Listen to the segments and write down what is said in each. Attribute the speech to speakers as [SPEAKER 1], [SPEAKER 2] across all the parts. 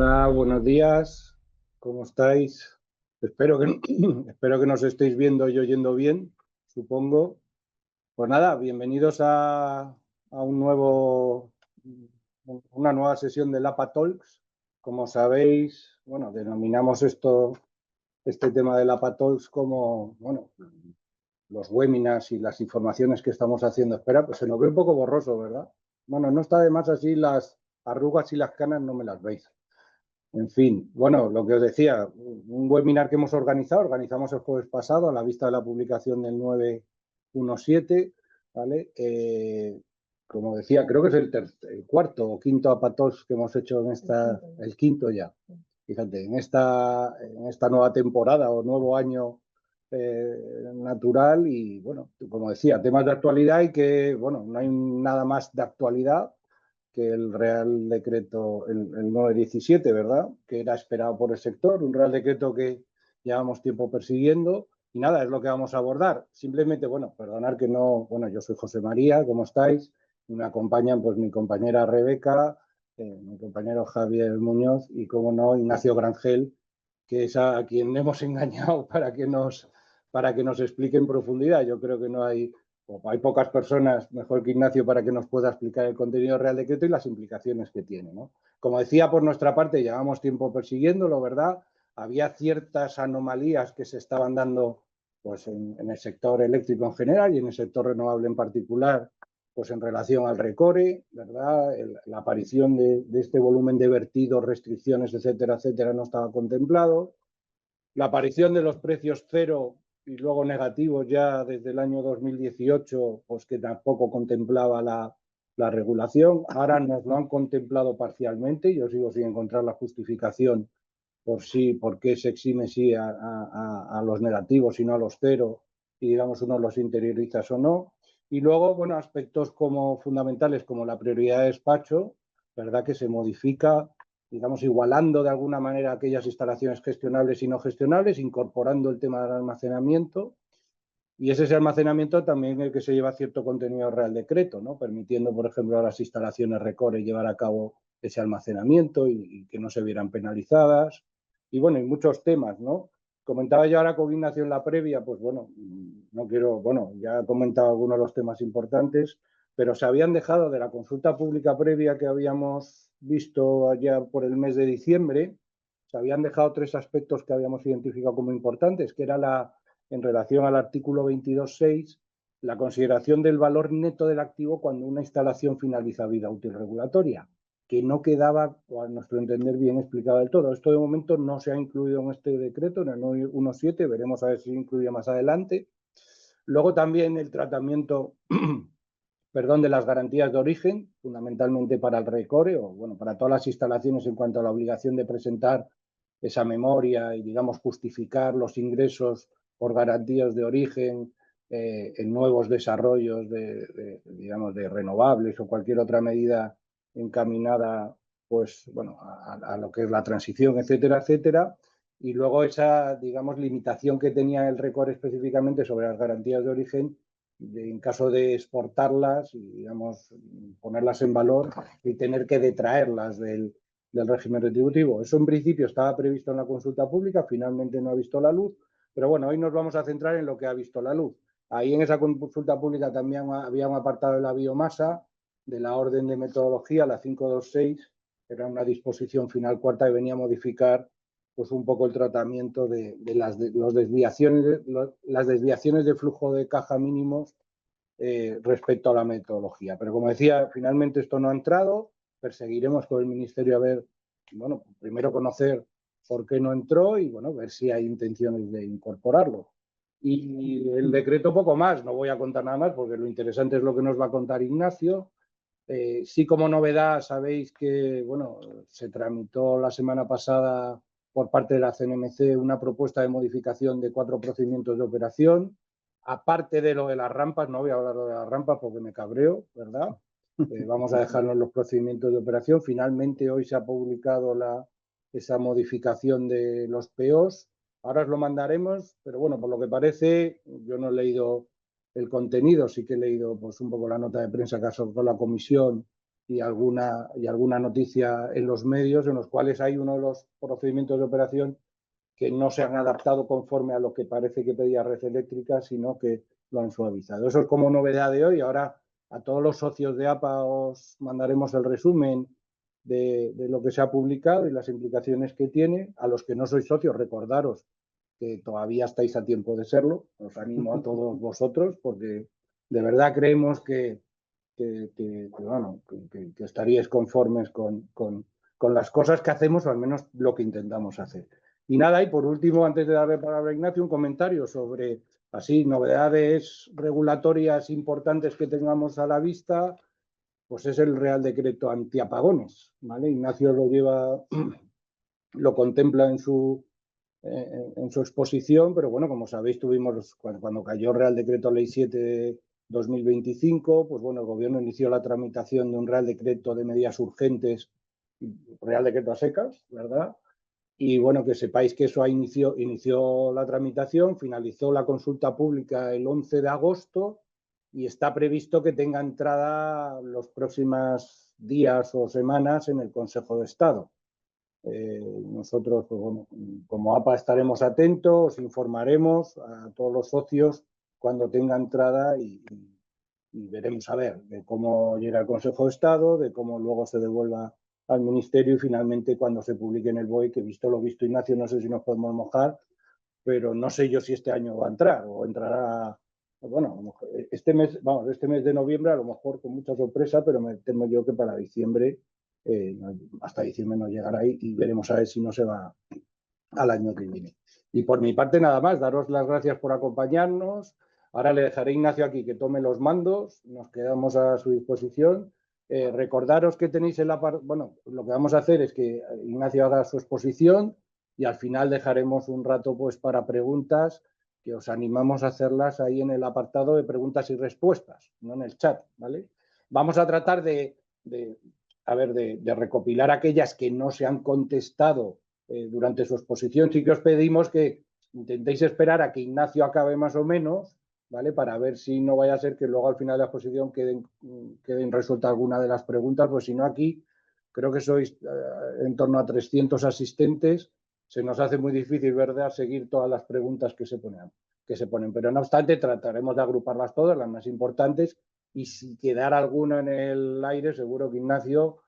[SPEAKER 1] Hola, buenos días. ¿Cómo estáis? Espero que, espero que nos estéis viendo y oyendo bien, supongo. Pues nada, bienvenidos a una nueva sesión de Lapa Talks. Como sabéis, bueno, denominamos este tema de Lapa Talks como, bueno, los webinars y las informaciones que estamos haciendo. Espera, pues se nos ve un poco borroso, ¿verdad? Bueno, no está de más así las arrugas y las canas, no me las veis. En fin, bueno, lo que os decía, un webinar que hemos organizamos el jueves pasado a la vista de la publicación del 917, ¿vale? Como decía, creo que es el cuarto o quinto APATOS que hemos hecho el quinto ya. Fíjate, en esta nueva temporada o nuevo año natural y, bueno, como decía, temas de actualidad y que, bueno, no hay nada más de actualidad que el Real Decreto, el 917, ¿verdad? Que era esperado por el sector, un Real Decreto que llevamos tiempo persiguiendo. Y nada, es lo que vamos a abordar. Simplemente, bueno, perdonar que no, bueno, yo soy José María, ¿cómo estáis? Y me acompañan pues mi compañera Rebeca, mi compañero Javier Muñoz y, como no, Ignacio Grangel, que es a quien hemos engañado para que nos explique en profundidad. Yo creo que no hay pocas personas mejor que Ignacio para que nos pueda explicar el contenido del Real Decreto y las implicaciones que tiene, ¿no? Como decía, por nuestra parte, llevamos tiempo persiguiéndolo, ¿verdad? Había ciertas anomalías que se estaban dando pues, en el sector eléctrico en general y en el sector renovable en particular, pues en relación al RECORE, ¿verdad? La aparición de este volumen de vertidos, restricciones, etcétera, etcétera, no estaba contemplado. La aparición de los precios cero y luego negativos ya desde el año 2018, pues que tampoco contemplaba la regulación. Ahora nos lo han contemplado parcialmente. Yo sigo sin encontrar la justificación por qué se exime sí a los negativos y no a los cero, y digamos uno los interioriza o no. Y luego, bueno, aspectos como fundamentales como la prioridad de despacho, ¿verdad? Que se modifica, digamos, igualando de alguna manera aquellas instalaciones gestionables y no gestionables, incorporando el tema del almacenamiento. Y es ese almacenamiento también el que se lleva cierto contenido Real Decreto, ¿no? Permitiendo, por ejemplo, a las instalaciones RECORE llevar a cabo ese almacenamiento y que no se vieran penalizadas. Y bueno, hay muchos temas, ¿no? Comentaba yo ahora con Ignacio en la previa, pues bueno, no quiero, bueno, ya he comentado algunos de los temas importantes, pero se habían dejado de la consulta pública previa que habíamos visto allá por el mes de diciembre, se habían dejado tres aspectos que habíamos identificado como importantes, que era en relación al artículo 22.6, la consideración del valor neto del activo cuando una instalación finaliza vida útil regulatoria, que no quedaba, a nuestro entender, bien explicado del todo. Esto de momento no se ha incluido en este decreto, en el 917, veremos a ver si se incluye más adelante. Luego también el tratamiento perdón, de las garantías de origen, fundamentalmente para el RECORE, o bueno, para todas las instalaciones en cuanto a la obligación de presentar esa memoria y, digamos, justificar los ingresos por garantías de origen en nuevos desarrollos digamos, de renovables o cualquier otra medida encaminada, pues, bueno, a lo que es la transición, etcétera, etcétera. Y luego esa, digamos, limitación que tenía el RECORE específicamente sobre las garantías de origen en caso de exportarlas y, digamos, ponerlas en valor y tener que detraerlas del régimen retributivo. Eso en principio estaba previsto en la consulta pública, finalmente no ha visto la luz, pero bueno, hoy nos vamos a centrar en lo que ha visto la luz. Ahí en esa consulta pública también había un apartado de la biomasa, de la orden de metodología, la 526, era una disposición final cuarta que venía a modificar pues un poco el tratamiento de las desviaciones de flujo de caja mínimos respecto a la metodología. Pero como decía, finalmente esto no ha entrado, perseguiremos con el Ministerio a ver, bueno, primero conocer por qué no entró y, bueno, ver si hay intenciones de incorporarlo. Y el decreto poco más, no voy a contar nada más porque lo interesante es lo que nos va a contar Ignacio. Sí, como novedad, sabéis que, bueno, se tramitó la semana pasada por parte de la CNMC una propuesta de modificación de 4 procedimientos de operación. Aparte de lo de las rampas, no voy a hablar de las rampas porque me cabreo, ¿verdad? Vamos a dejarnos los procedimientos de operación. Finalmente hoy se ha publicado esa modificación de los POs. Ahora os lo mandaremos, pero bueno, por lo que parece, yo no he leído el contenido, sí que he leído pues un poco la nota de prensa que ha soltado la comisión y alguna noticia en los medios en los cuales hay uno de los procedimientos de operación que no se han adaptado conforme a lo que parece que pedía Red Eléctrica, sino que lo han suavizado. Eso es como novedad de hoy. Ahora a todos los socios de APA os mandaremos el resumen de lo que se ha publicado y las implicaciones que tiene. A los que no sois socios, recordaros que todavía estáis a tiempo de serlo. Os animo a todos vosotros porque de verdad creemos que estaríais conformes con las cosas que hacemos, o al menos lo que intentamos hacer. Y nada, y por último, antes de darle palabra a Ignacio, un comentario sobre, así, novedades regulatorias importantes que tengamos a la vista, pues es el Real Decreto antiapagones, ¿vale? Ignacio lo lleva, lo contempla en su exposición, pero bueno, como sabéis, tuvimos, cuando cayó el Real Decreto Ley 7 de 2025, pues bueno, el Gobierno inició la tramitación de un Real Decreto de medidas urgentes, Real Decreto a secas, ¿verdad? Y bueno, que sepáis que eso inició la tramitación, finalizó la consulta pública el 11 de agosto y está previsto que tenga entrada los próximos días o semanas en el Consejo de Estado. Nosotros, pues bueno, como APA estaremos atentos, os informaremos a todos los socios cuando tenga entrada y veremos a ver de cómo llega al Consejo de Estado, de cómo luego se devuelva al Ministerio y finalmente cuando se publique en el BOE, que visto lo visto, Ignacio, no sé si nos podemos mojar, pero no sé yo si este año va a entrar o entrará, bueno, este mes de noviembre a lo mejor con mucha sorpresa, pero me temo yo que para diciembre, hasta diciembre no llegará y veremos a ver si no se va al año que viene. Y por mi parte nada más, daros las gracias por acompañarnos. Ahora le dejaré a Ignacio aquí que tome los mandos, nos quedamos a su disposición. Recordaros que tenéis bueno, lo que vamos a hacer es que Ignacio haga su exposición y al final dejaremos un rato pues para preguntas que os animamos a hacerlas ahí en el apartado de preguntas y respuestas, no en el chat, ¿vale? Vamos a tratar de recopilar aquellas que no se han contestado durante su exposición. Sí que os pedimos que intentéis esperar a que Ignacio acabe más o menos, ¿vale? Para ver si no vaya a ser que luego al final de la exposición queden resuelta alguna de las preguntas, pues si no aquí creo que sois en torno a 300 asistentes, se nos hace muy difícil, ¿verdad?, seguir todas las preguntas que se ponen. Pero no obstante, trataremos de agruparlas todas, las más importantes, y si quedara alguna en el aire, seguro que Ignacio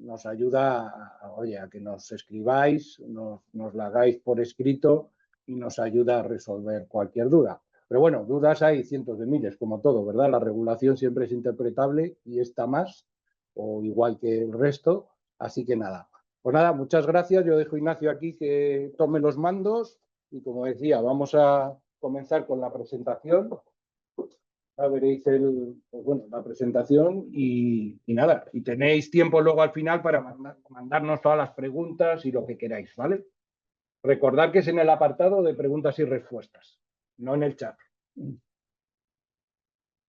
[SPEAKER 1] nos ayuda a que nos escribáis, nos la hagáis por escrito y nos ayuda a resolver cualquier duda. Pero bueno, dudas hay cientos de miles, como todo, ¿verdad? La regulación siempre es interpretable y esta más, o igual que el resto. Así que nada. Pues nada, muchas gracias. Yo dejo a Ignacio aquí que tome los mandos y como decía, vamos a comenzar con la presentación. Ya veréis la presentación y nada, y tenéis tiempo luego al final para mandarnos todas las preguntas y lo que queráis, ¿vale? Recordad que es en el apartado de preguntas y respuestas, no en el chat.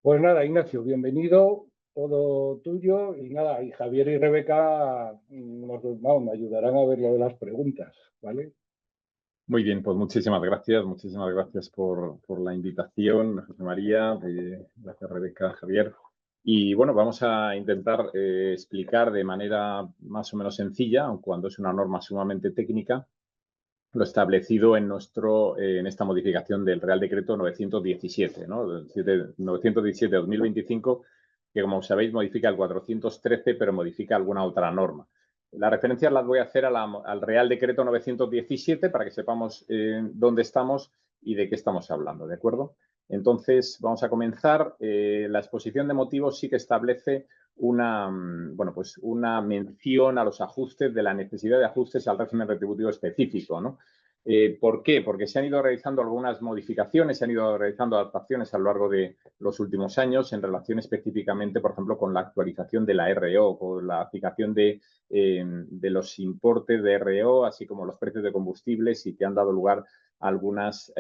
[SPEAKER 1] Pues nada, Ignacio, bienvenido, todo tuyo y nada, y Javier y Rebeca me ayudarán a ver lo de las preguntas, ¿vale?
[SPEAKER 2] Muy bien, pues muchísimas gracias por la invitación, José María, gracias Rebeca, Javier. Y bueno, vamos a intentar explicar de manera más o menos sencilla, aun cuando es una norma sumamente técnica, lo establecido en esta modificación del Real Decreto 917, ¿no? 917 de 2025, que como sabéis modifica el 413, pero modifica alguna otra norma. Las referencias las voy a hacer al Real Decreto 917 para que sepamos dónde estamos y de qué estamos hablando, ¿de acuerdo? Entonces, vamos a comenzar. La exposición de motivos sí que establece una mención a los ajustes, de la necesidad de ajustes al régimen retributivo específico, ¿no? ¿Por qué? Porque se han ido realizando algunas modificaciones, se han ido realizando adaptaciones a lo largo de los últimos años en relación específicamente, por ejemplo, con la actualización de la RO, con la aplicación de los importes de RO, así como los precios de combustibles, y que han dado lugar a algunas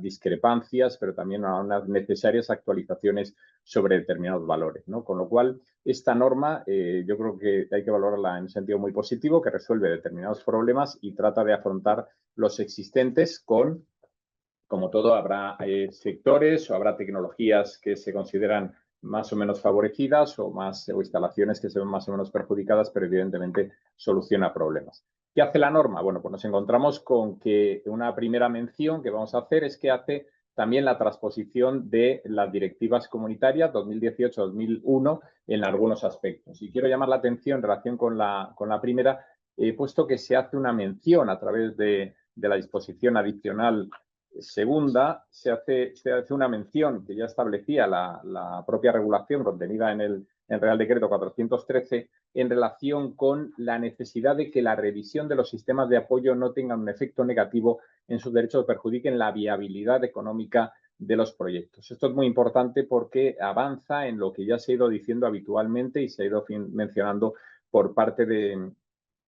[SPEAKER 2] discrepancias, pero también a unas necesarias actualizaciones sobre determinados valores, ¿no? Con lo cual, esta norma yo creo que hay que valorarla en un sentido muy positivo, que resuelve determinados problemas y trata de afrontar los existentes como todo, habrá sectores o habrá tecnologías que se consideran más o menos favorecidas o instalaciones que se ven más o menos perjudicadas, pero evidentemente soluciona problemas. ¿Qué hace la norma? Bueno, pues nos encontramos con que una primera mención que vamos a hacer es que hace también la transposición de las directivas comunitarias 2018-2001 en algunos aspectos. Y quiero llamar la atención en relación con la primera, puesto que se hace una mención a través de la disposición adicional segunda, se hace una mención que ya establecía la propia regulación contenida en el Real Decreto 413 en relación con la necesidad de que la revisión de los sistemas de apoyo no tenga un efecto negativo en sus derechos o perjudiquen la viabilidad económica de los proyectos. Esto es muy importante porque avanza en lo que ya se ha ido diciendo habitualmente y se ha ido mencionando por parte de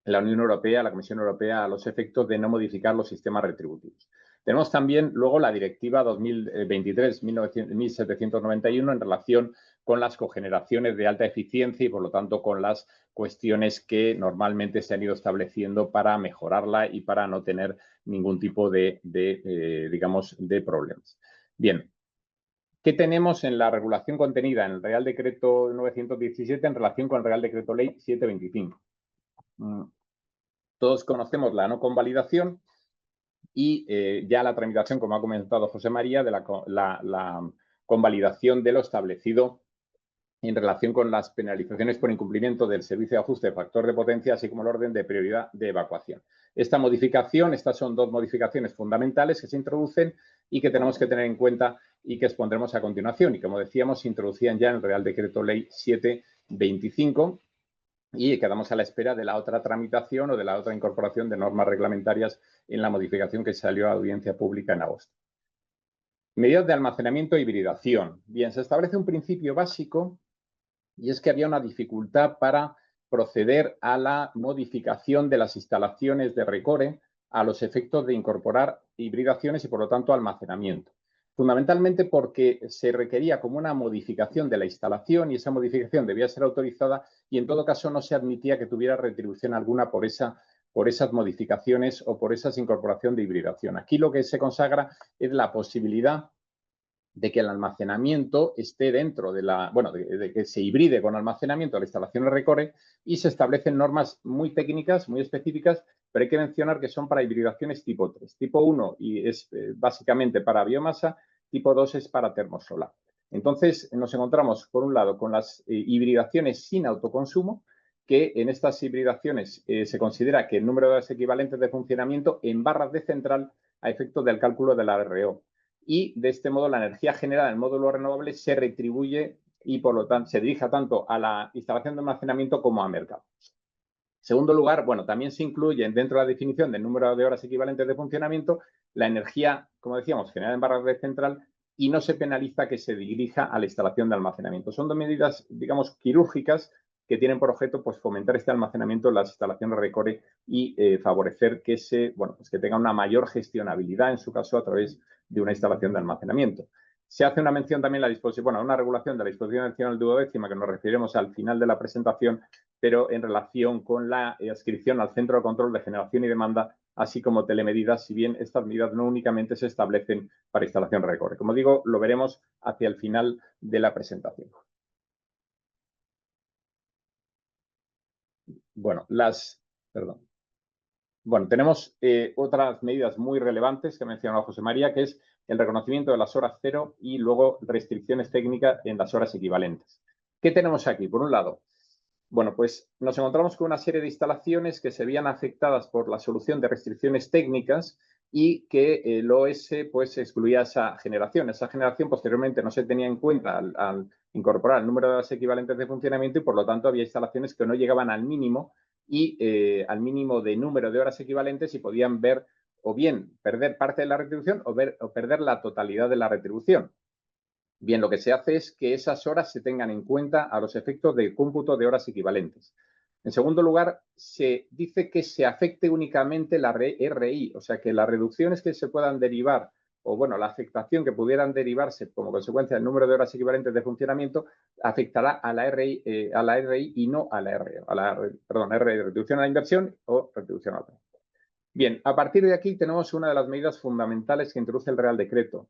[SPEAKER 2] la Unión Europea, la Comisión Europea, a los efectos de no modificar los sistemas retributivos. Tenemos también luego la Directiva 2023-1791 en relación con las cogeneraciones de alta eficiencia y, por lo tanto, con las cuestiones que normalmente se han ido estableciendo para mejorarla y para no tener ningún tipo de problemas. Bien, ¿qué tenemos en la regulación contenida en el Real Decreto 917 en relación con el Real Decreto Ley 725? Todos conocemos la no convalidación y ya la tramitación, como ha comentado José María, de la convalidación de lo establecido en relación con las penalizaciones por incumplimiento del servicio de ajuste de factor de potencia, así como el orden de prioridad de evacuación. Estas son dos modificaciones fundamentales que se introducen y que tenemos que tener en cuenta y que expondremos a continuación. Y como decíamos, se introducían ya en el Real Decreto Ley 725 y quedamos a la espera de la otra tramitación o de la otra incorporación de normas reglamentarias en la modificación que salió a audiencia pública en agosto. Medidas de almacenamiento e hibridación. Bien, se establece un principio básico y es que había una dificultad para proceder a la modificación de las instalaciones de Recore a los efectos de incorporar hibridaciones y, por lo tanto, almacenamiento. Fundamentalmente porque se requería como una modificación de la instalación y esa modificación debía ser autorizada y, en todo caso, no se admitía que tuviera retribución alguna por esas modificaciones o por esa incorporación de hibridación. Aquí lo que se consagra es la posibilidad de que el almacenamiento esté dentro de que se hibride con almacenamiento a la instalación de Recore y se establecen normas muy técnicas, muy específicas, pero hay que mencionar que son para hibridaciones tipo 3. Tipo 1 y es básicamente para biomasa, tipo 2 es para termosolar. Entonces, nos encontramos, por un lado, con las hibridaciones sin autoconsumo, que en estas hibridaciones se considera que el número de horas equivalentes de funcionamiento en barras de central a efectos del cálculo de la RO. Y de este modo la energía generada en módulo renovable se retribuye y por lo tanto se dirija tanto a la instalación de almacenamiento como a mercado. En segundo lugar, también se incluye dentro de la definición del número de horas equivalentes de funcionamiento la energía, como decíamos, generada en barras de central y no se penaliza que se dirija a la instalación de almacenamiento. Son dos medidas, digamos, quirúrgicas que tienen por objeto fomentar este almacenamiento en las instalaciones Recore y favorecer que que tenga una mayor gestionabilidad, en su caso, a través de una instalación de almacenamiento. Se hace una mención también una regulación de la disposición adicional duodécima, que nos referiremos al final de la presentación, pero en relación con la adscripción al centro de control de generación y demanda, así como telemedidas, si bien estas medidas no únicamente se establecen para instalación Recore. Como digo, lo veremos hacia el final de la presentación. Tenemos otras medidas muy relevantes que ha mencionado José María, que es el reconocimiento de las horas cero y luego restricciones técnicas en las horas equivalentes. ¿Qué tenemos aquí? Por un lado, pues nos encontramos con una serie de instalaciones que se veían afectadas por la solución de restricciones técnicas y que el OS excluía esa generación. Esa generación posteriormente no se tenía en cuenta al incorporar el número de horas equivalentes de funcionamiento y, por lo tanto, había instalaciones que no llegaban al mínimo al mínimo de número de horas equivalentes y podían ver o bien perder parte de la retribución o perder la totalidad de la retribución. Bien, lo que se hace es que esas horas se tengan en cuenta a los efectos del cómputo de horas equivalentes. En segundo lugar, se dice que se afecte únicamente la RI, o sea, que las reducciones que se puedan derivar o, la afectación que pudieran derivarse como consecuencia del número de horas equivalentes de funcionamiento afectará a la RI y no a la reducción a la inversión o retribución a la otra. Bien, a partir de aquí tenemos una de las medidas fundamentales que introduce el Real Decreto,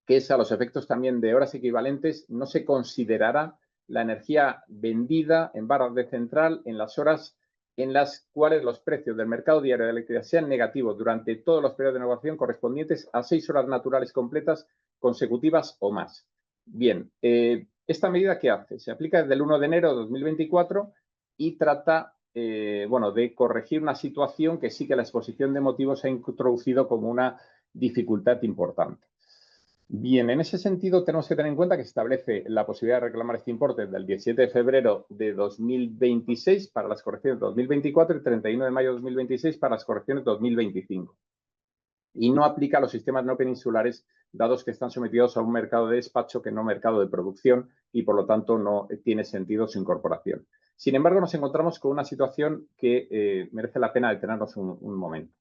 [SPEAKER 2] que es a los efectos también de horas equivalentes, no se considerará la energía vendida en barras de central en las horas en las cuales los precios del mercado diario de electricidad sean negativos durante todos los periodos de negociación correspondientes a 6 horas naturales completas consecutivas o más. Bien, ¿esta medida qué hace? Se aplica desde el 1 de enero de 2024 y trata de corregir una situación que sí que la exposición de motivos ha introducido como una dificultad importante. Bien, en ese sentido tenemos que tener en cuenta que se establece la posibilidad de reclamar este importe del 17 de febrero de 2026 para las correcciones de 2024 y 31 de mayo de 2026 para las correcciones de 2025. Y no aplica a los sistemas no peninsulares, dados que están sometidos a un mercado de despacho que no mercado de producción y, por lo tanto, no tiene sentido su incorporación. Sin embargo, nos encontramos con una situación que merece la pena detenernos un momento.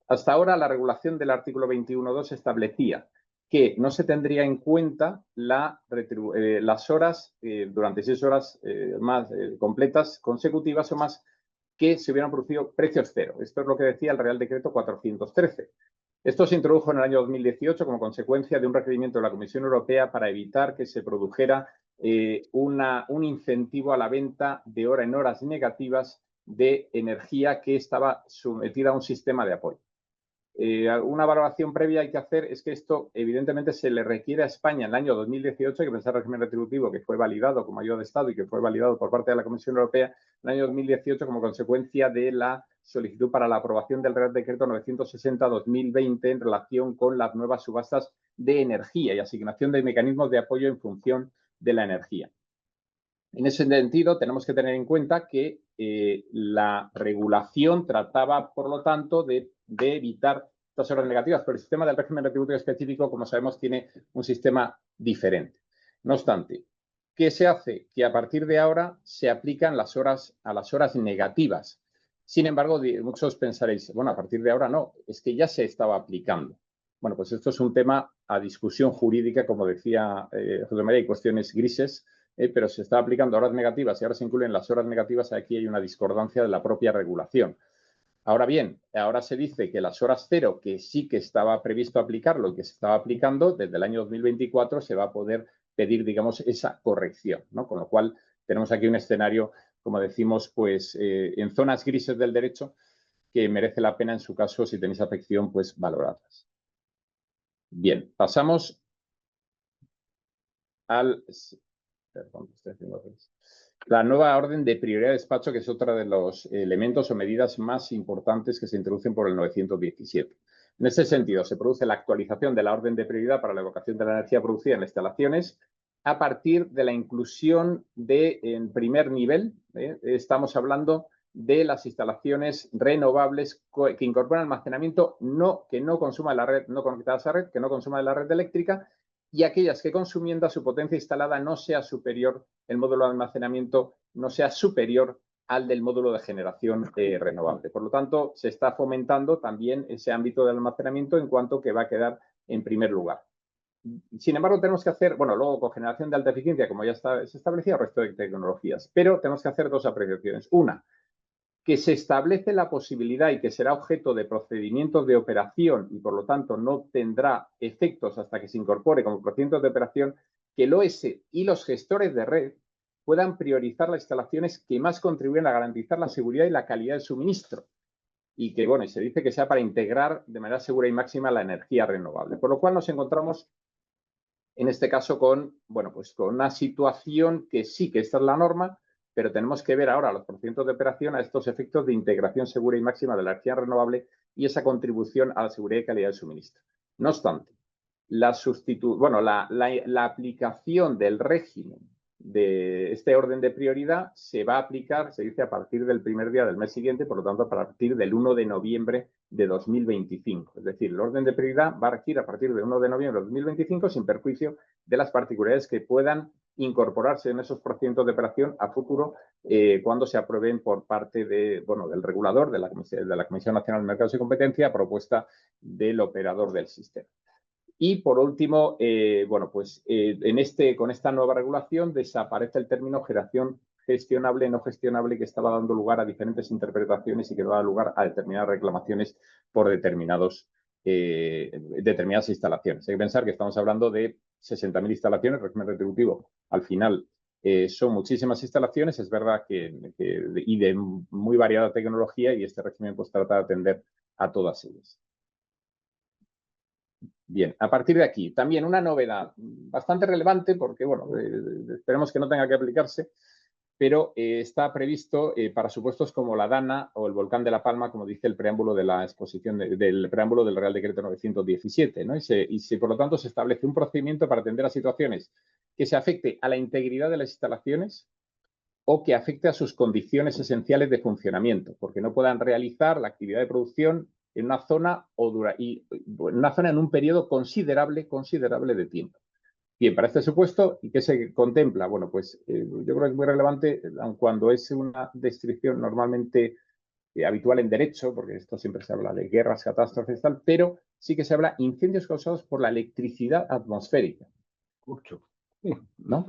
[SPEAKER 2] Hasta ahora, la regulación del artículo 21.2 establecía que no se tendría en cuenta las horas durante 6 horas más completas, consecutivas o más, que se hubieran producido precios cero. Esto es lo que decía el Real Decreto 413. Esto se introdujo en el año 2018 como consecuencia de un requerimiento de la Comisión Europea para evitar que se produjera un incentivo a la venta de hora en horas negativas de energía que estaba sometida a un sistema de apoyo. Una valoración previa hay que hacer es que esto evidentemente se le requiere a España en el año 2018, hay que pensar el régimen retributivo que fue validado como ayuda de Estado y que fue validado por parte de la Comisión Europea en el año 2018 como consecuencia de la solicitud para la aprobación del Real Decreto 960-2020 en relación con las nuevas subastas de energía y asignación de mecanismos de apoyo en función de la energía. En ese sentido, tenemos que tener en cuenta que la regulación trataba, por lo tanto, de evitar estas horas negativas, pero el sistema del régimen retributivo específico, como sabemos, tiene un sistema diferente. No obstante, ¿qué se hace? Que a partir de ahora se aplican a las horas negativas. Sin embargo, muchos pensaréis, bueno, a partir de ahora no, es que ya se estaba aplicando. Bueno, pues esto es un tema a discusión jurídica, como decía José María, hay cuestiones grises, pero se está aplicando horas negativas y ahora se incluyen las horas negativas. Aquí hay una discordancia de la propia regulación. Ahora bien, ahora se dice que las horas cero, que sí que estaba previsto aplicarlo y que se estaba aplicando, desde el año 2024 se va a poder pedir, digamos, esa corrección, ¿no? Con lo cual tenemos aquí un escenario, como decimos, pues en zonas grises del derecho que merece la pena, en su caso, si tenéis afección, pues valorarlas. Bien, pasamos al... Perdón, estoy haciendo la nueva orden de prioridad de despacho, que es otro de los elementos o medidas más importantes que se introducen por el 917. En ese sentido, se produce la actualización de la orden de prioridad para la evocación de la energía producida en instalaciones a partir de la inclusión en primer nivel. Estamos hablando de las instalaciones renovables que incorporan almacenamiento que no consuma la red, no conectadas a red, que no consuma de la red eléctrica, y aquellas que consumiendo su potencia instalada no sea superior, el módulo de almacenamiento no sea superior al del módulo de generación renovable. Por lo tanto, se está fomentando también ese ámbito del almacenamiento, en cuanto que va a quedar en primer lugar. Sin embargo, tenemos que hacer, luego con generación de alta eficiencia, como ya se establecía, el resto de tecnologías, pero tenemos que hacer dos apreciaciones. Una, que se establece la posibilidad y que será objeto de procedimientos de operación y, por lo tanto, no tendrá efectos hasta que se incorpore como procedimientos de operación, que el OS y los gestores de red puedan priorizar las instalaciones que más contribuyen a garantizar la seguridad y la calidad del suministro. Y que, y se dice que sea para integrar de manera segura y máxima la energía renovable. Por lo cual nos encontramos, en este caso, con una situación que sí que esta es la norma, pero tenemos que ver ahora los procedimientos de operación a estos efectos de integración segura y máxima de la energía renovable y esa contribución a la seguridad y calidad del suministro. No obstante, la aplicación del régimen de este orden de prioridad se va a aplicar, se dice, a partir del primer día del mes siguiente, por lo tanto, a partir del 1 de noviembre de 2025. Es decir, el orden de prioridad va a regir a partir del 1 de noviembre de 2025 sin perjuicio de las particularidades que puedan incorporarse en esos procedimientos de operación a futuro cuando se aprueben por parte del regulador, de la Comisión Nacional de Mercados y Competencia, a propuesta del operador del sistema. Y por último, con esta nueva regulación desaparece el término generación gestionable, no gestionable, que estaba dando lugar a diferentes interpretaciones y que daba lugar a determinadas reclamaciones por determinados determinadas instalaciones. Hay que pensar que estamos hablando de 60.000 instalaciones, régimen retributivo. Al final son muchísimas instalaciones, es verdad y de muy variada tecnología, y este régimen pues trata de atender a todas ellas. Bien, a partir de aquí, también una novedad bastante relevante porque, bueno, esperemos que no tenga que aplicarse, pero está previsto para supuestos como la Dana o el volcán de La Palma, como dice el preámbulo de la exposición del preámbulo del Real Decreto 917, ¿no? Y por lo tanto se establece un procedimiento para atender a situaciones que se afecte a la integridad de las instalaciones o que afecte a sus condiciones esenciales de funcionamiento, porque no puedan realizar la actividad de producción en una zona en un periodo considerable de tiempo. Bien, para este supuesto, ¿y qué se contempla? Bueno, pues yo creo que es muy relevante, aun cuando es una descripción normalmente habitual en derecho, porque esto siempre se habla de guerras, catástrofes y tal, pero sí que se habla de incendios causados por la electricidad atmosférica.
[SPEAKER 1] Mucho.
[SPEAKER 2] ¿No?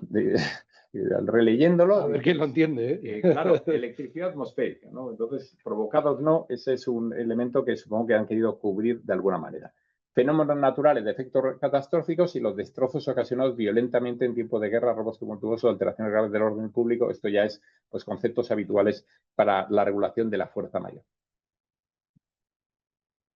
[SPEAKER 2] Releyéndolo.
[SPEAKER 1] A ver quién lo entiende, ¿eh?
[SPEAKER 2] Claro, electricidad atmosférica, ¿no? Entonces, provocados no, ese es un elemento que supongo que han querido cubrir de alguna manera. Fenómenos naturales de efectos catastróficos y los destrozos ocasionados violentamente en tiempo de guerra, robos tumultuosos, alteraciones graves del orden público. Esto ya es, pues, conceptos habituales para la regulación de la fuerza mayor.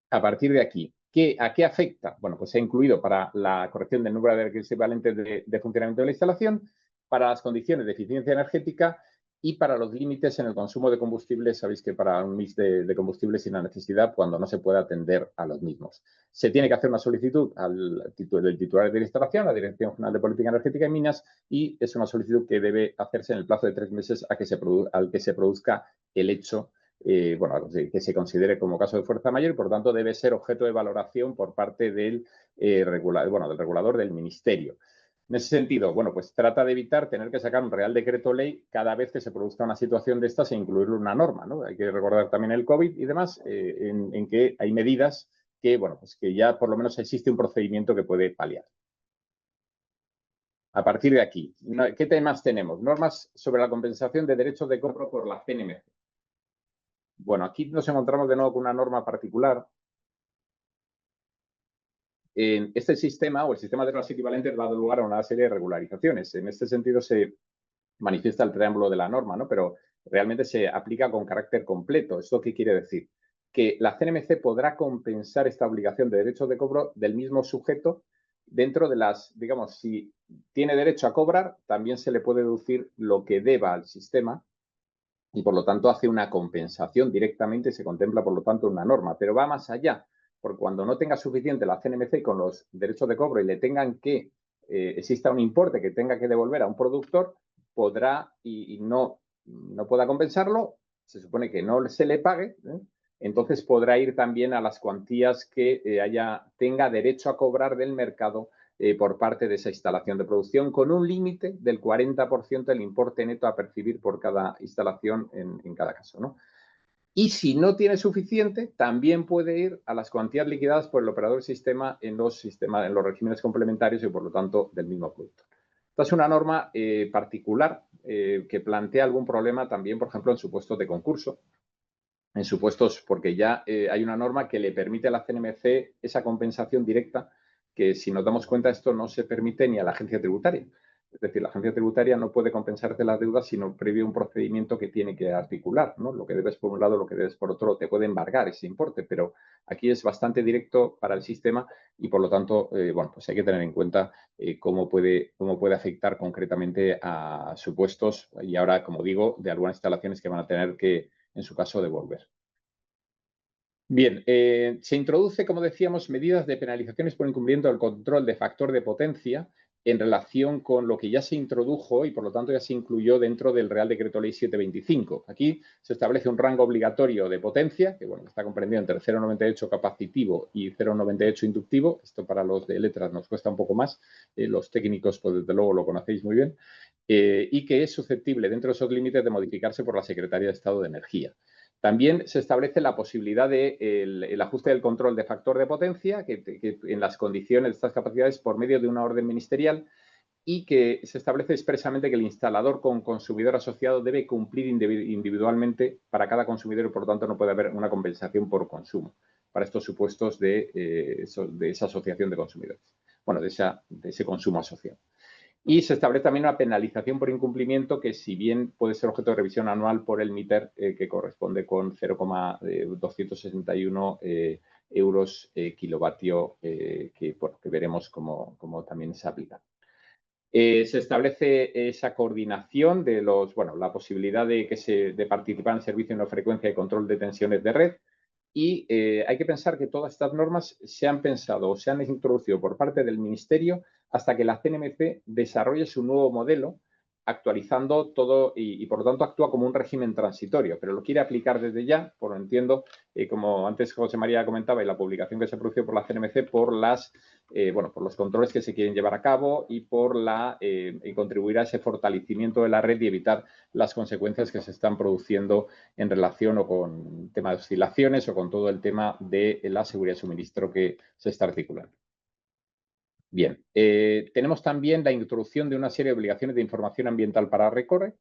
[SPEAKER 2] A partir de aquí, ¿a qué afecta? Bueno, pues se ha incluido para la corrección del número de equivalentes de funcionamiento de la instalación, para las condiciones de eficiencia energética y para los límites en el consumo de combustibles. Sabéis que para un mix de combustibles sin la necesidad, cuando no se puede atender a los mismos. Se tiene que hacer una solicitud del titular de la instalación, la Dirección General de Política Energética y Minas, y es una solicitud que debe hacerse en el plazo de 3 meses al que se produzca el hecho, que se considere como caso de fuerza mayor, y por tanto debe ser objeto de valoración por parte del regulador del Ministerio. En ese sentido, bueno, pues trata de evitar tener que sacar un Real Decreto Ley cada vez que se produzca una situación de estas e incluirle una norma, ¿no? Hay que recordar también el COVID y demás, en que hay medidas que, bueno, pues que ya por lo menos existe un procedimiento que puede paliar. A partir de aquí, ¿qué temas tenemos? Normas sobre la compensación de derechos de cobro por la CNMC. Bueno, aquí nos encontramos de nuevo con una norma particular. En este sistema, o el sistema de normas equivalentes, va a dar lugar a una serie de regularizaciones. En este sentido se manifiesta el preámbulo de la norma, ¿no? Pero realmente se aplica con carácter completo. ¿Esto qué quiere decir? Que la CNMC podrá compensar esta obligación de derechos de cobro del mismo sujeto dentro de las, digamos, si tiene derecho a cobrar, también se le puede deducir lo que deba al sistema, y por lo tanto hace una compensación directamente, se contempla por lo tanto una norma, pero va más allá, porque cuando no tenga suficiente la CNMC con los derechos de cobro y le tengan que, exista un importe que tenga que devolver a un productor, podrá y no pueda compensarlo, se supone que no se le pague, entonces podrá ir también a las cuantías que tenga derecho a cobrar del mercado por parte de esa instalación de producción, con un límite del 40% del importe neto a percibir por cada instalación en cada caso, ¿no? Y si no tiene suficiente, también puede ir a las cuantías liquidadas por el operador del sistema en los regímenes complementarios y, por lo tanto, del mismo producto. Esta es una norma particular que plantea algún problema también, por ejemplo, en supuestos de concurso. En supuestos, porque ya hay una norma que le permite a la CNMC esa compensación directa, que si nos damos cuenta esto no se permite ni a la agencia tributaria. Es decir, la agencia tributaria no puede compensarte las deudas sino previo un procedimiento que tiene que articular, ¿no? Lo que debes por un lado, lo que debes por otro, te puede embargar ese importe, pero aquí es bastante directo para el sistema y por lo tanto, bueno, pues hay que tener en cuenta cómo puede afectar concretamente a supuestos y ahora, como digo, de algunas instalaciones que van a tener que, en su caso, devolver. Bien, se introduce, como decíamos, medidas de penalizaciones por incumplimiento del control de factor de potencia en relación con lo que ya se introdujo y, por lo tanto, ya se incluyó dentro del Real Decreto Ley 725. Aquí se establece un rango obligatorio de potencia, que bueno, está comprendido entre 0,98 capacitivo y 0,98 inductivo. Esto para los de letras nos cuesta un poco más. Los técnicos, pues desde luego lo conocéis muy bien. Y que es susceptible, dentro de esos límites, de modificarse por la Secretaría de Estado de Energía. También se establece la posibilidad del ajuste del control de factor de potencia, que en las condiciones de estas capacidades por medio de una orden ministerial, y que se establece expresamente que el instalador con consumidor asociado debe cumplir individualmente para cada consumidor y, por lo tanto, no puede haber una compensación por consumo. para estos supuestos de esa asociación de consumidores, bueno, de ese consumo asociado. Y se establece también una penalización por incumplimiento que, si bien puede ser objeto de revisión anual por el MITER, que corresponde con 0,261 euros kilovatio, que veremos cómo también se aplica. Se establece esa coordinación de la posibilidad de participar en servicio en una frecuencia de control de tensiones de red. Y hay que pensar que todas estas normas se han pensado o se han introducido por parte del Ministerio hasta que la CNMC desarrolle su nuevo modelo, actualizando todo y por lo tanto actúa como un régimen transitorio, pero lo quiere aplicar desde ya, por lo entiendo, como antes José María comentaba, y la publicación que se produjo por la CNMC, por los controles que se quieren llevar a cabo y por y contribuir a ese fortalecimiento de la red y evitar las consecuencias que se están produciendo en relación o con tema de oscilaciones o con todo el tema de la seguridad de suministro que se está articulando. Bien, tenemos también la introducción de una serie de obligaciones de información ambiental para Recore.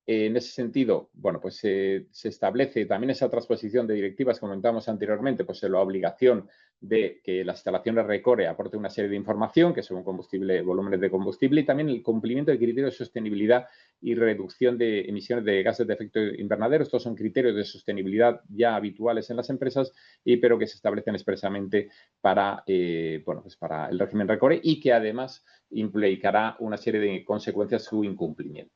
[SPEAKER 2] En ese sentido, se establece también esa transposición de directivas que comentábamos anteriormente, la obligación de que las instalaciones Recore aporten una serie de información, que son volúmenes de combustible, y también el cumplimiento de criterios de sostenibilidad y reducción de emisiones de gases de efecto invernadero. Estos son criterios de sostenibilidad ya habituales en las empresas, pero que se establecen expresamente para el régimen Recore y que además implicará una serie de consecuencias su incumplimiento.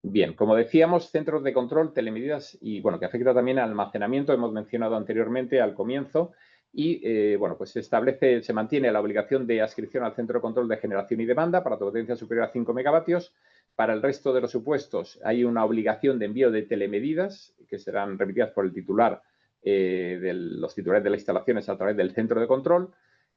[SPEAKER 2] Bien, como decíamos, centros de control, telemedidas y, que afecta también al almacenamiento, hemos mencionado anteriormente al comienzo, y, se mantiene la obligación de adscripción al centro de control de generación y demanda para potencia superior a 5 megavatios. Para el resto de los supuestos hay una obligación de envío de telemedidas que serán remitidas por el titular, los titulares de las instalaciones a través del centro de control.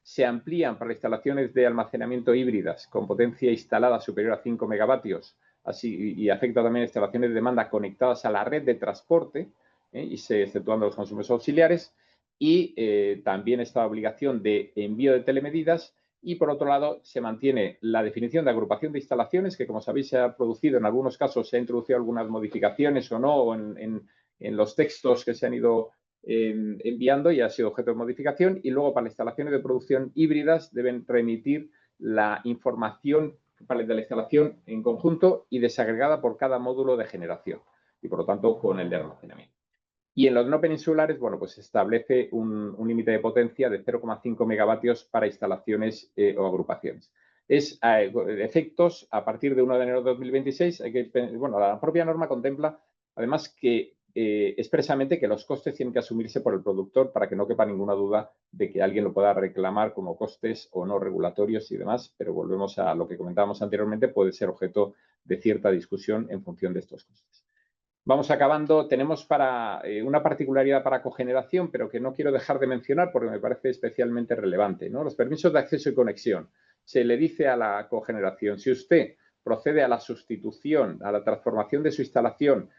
[SPEAKER 2] Se amplían para instalaciones de almacenamiento híbridas con potencia instalada superior a 5 megavatios, y afecta también a instalaciones de demanda conectadas a la red de transporte, exceptuando los consumos auxiliares, y también esta obligación de envío de telemedidas. Y, por otro lado, se mantiene la definición de agrupación de instalaciones, que, como sabéis, se ha producido en algunos casos, se ha introducido algunas modificaciones o no en los textos que se han ido enviando y ha sido objeto de modificación. Y luego, para las instalaciones de producción híbridas, deben remitir la información de la instalación en conjunto y desagregada por cada módulo de generación y, por lo tanto, con el de almacenamiento. Y en los no peninsulares, se establece un límite de potencia de 0,5 megavatios para instalaciones o agrupaciones. Efectos a partir de 1 de enero de 2026. La propia norma contempla, además, que expresamente que los costes tienen que asumirse por el productor para que no quepa ninguna duda de que alguien lo pueda reclamar como costes o no regulatorios y demás, pero volvemos a lo que comentábamos anteriormente, puede ser objeto de cierta discusión en función de estos costes. Vamos acabando. Tenemos una particularidad para cogeneración, pero que no quiero dejar de mencionar porque me parece especialmente relevante, ¿no? Los permisos de acceso y conexión. Se le dice a la cogeneración, si usted procede a la sustitución, a la transformación de su instalación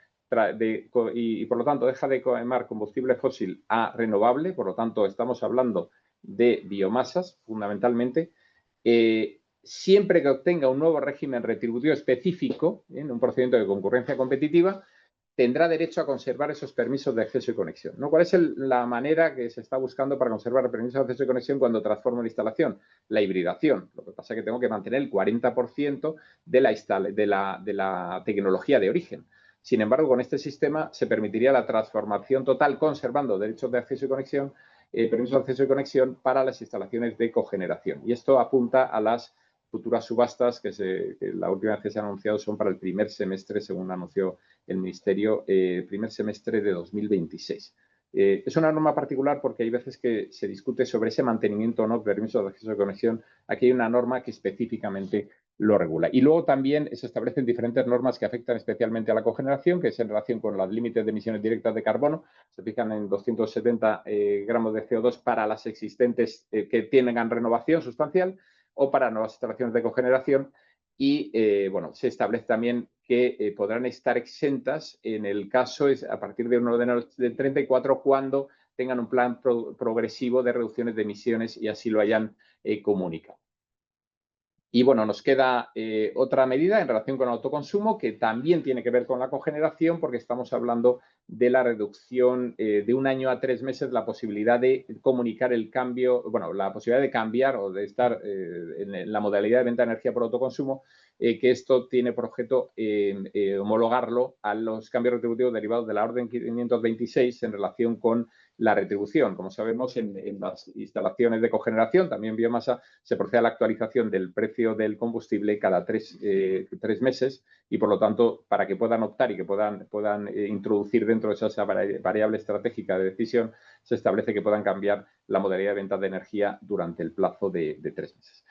[SPEAKER 2] y por lo tanto deja de quemar combustible fósil a renovable, por lo tanto estamos hablando de biomasas fundamentalmente, siempre que obtenga un nuevo régimen retributivo específico en un procedimiento de concurrencia competitiva, tendrá derecho a conservar esos permisos de acceso y conexión, ¿no? ¿Cuál es la manera que se está buscando para conservar el permiso de acceso y conexión cuando transformo la instalación? La hibridación. Lo que pasa es que tengo que mantener el 40% de la tecnología de origen. Sin embargo, con este sistema se permitiría la transformación total conservando derechos de acceso y conexión, permisos de acceso y conexión para las instalaciones de cogeneración. Y esto apunta a las futuras subastas que la última vez que se han anunciado son para el primer semestre, según anunció el Ministerio, primer semestre de 2026. Es una norma particular porque hay veces que se discute sobre ese mantenimiento o no, permiso de acceso de conexión. Aquí hay una norma que específicamente lo regula. Y luego también se establecen diferentes normas que afectan especialmente a la cogeneración, que es en relación con los límites de emisiones directas de carbono. Se fijan en 270 gramos de CO2 para las existentes que tengan renovación sustancial o para nuevas instalaciones de cogeneración. Y, se establece también que podrán estar exentas en el caso, a partir de 1 de enero del 34, cuando tengan un plan progresivo de reducciones de emisiones y así lo hayan comunicado. Y bueno, nos queda otra medida en relación con el autoconsumo que también tiene que ver con la cogeneración, porque estamos hablando de la reducción de 1 año a 3 meses, la posibilidad de comunicar el cambio, bueno, la posibilidad de cambiar o de estar en la modalidad de venta de energía por autoconsumo, que esto tiene por objeto homologarlo a los cambios retributivos derivados de la Orden 526 en relación con la retribución. Como sabemos, en las instalaciones de cogeneración, también biomasa, se procede a la actualización del precio del combustible cada 3 meses y, por lo tanto, para que puedan optar y que puedan introducir dentro de esa variable estratégica de decisión, se establece que puedan cambiar la modalidad de venta de energía durante el plazo de 3 meses.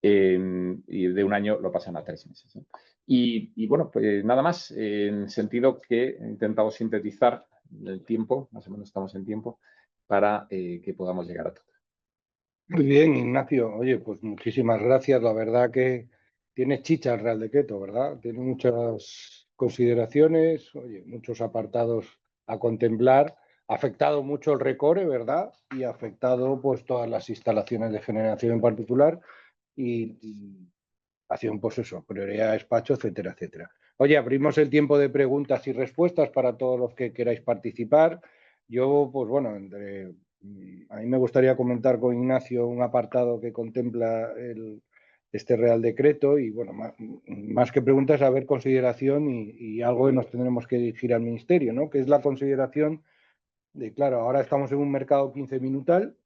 [SPEAKER 2] Y de 1 año lo pasan a 3 meses. ¿No? Y bueno, pues nada más, en sentido que he intentado sintetizar el tiempo, más o menos estamos en tiempo, para que podamos llegar a todo.
[SPEAKER 1] Muy bien, Ignacio. Oye, pues muchísimas gracias. La verdad que tiene chicha el Real Decreto, ¿verdad? Tiene muchas consideraciones, oye, muchos apartados a contemplar. Ha afectado mucho el Recore, ¿verdad? Y ha afectado pues todas las instalaciones de generación en particular y acción, pues eso, prioridad de despacho, etcétera, etcétera. Oye, abrimos el tiempo de preguntas y respuestas para todos los que queráis participar. Yo, pues bueno, a mí me gustaría comentar con Ignacio un apartado que contempla este Real Decreto y, bueno, más que preguntas, a ver consideración y algo que nos tendremos que dirigir al Ministerio, ¿no? Que es la consideración de, claro, ahora estamos en un mercado 15 minutal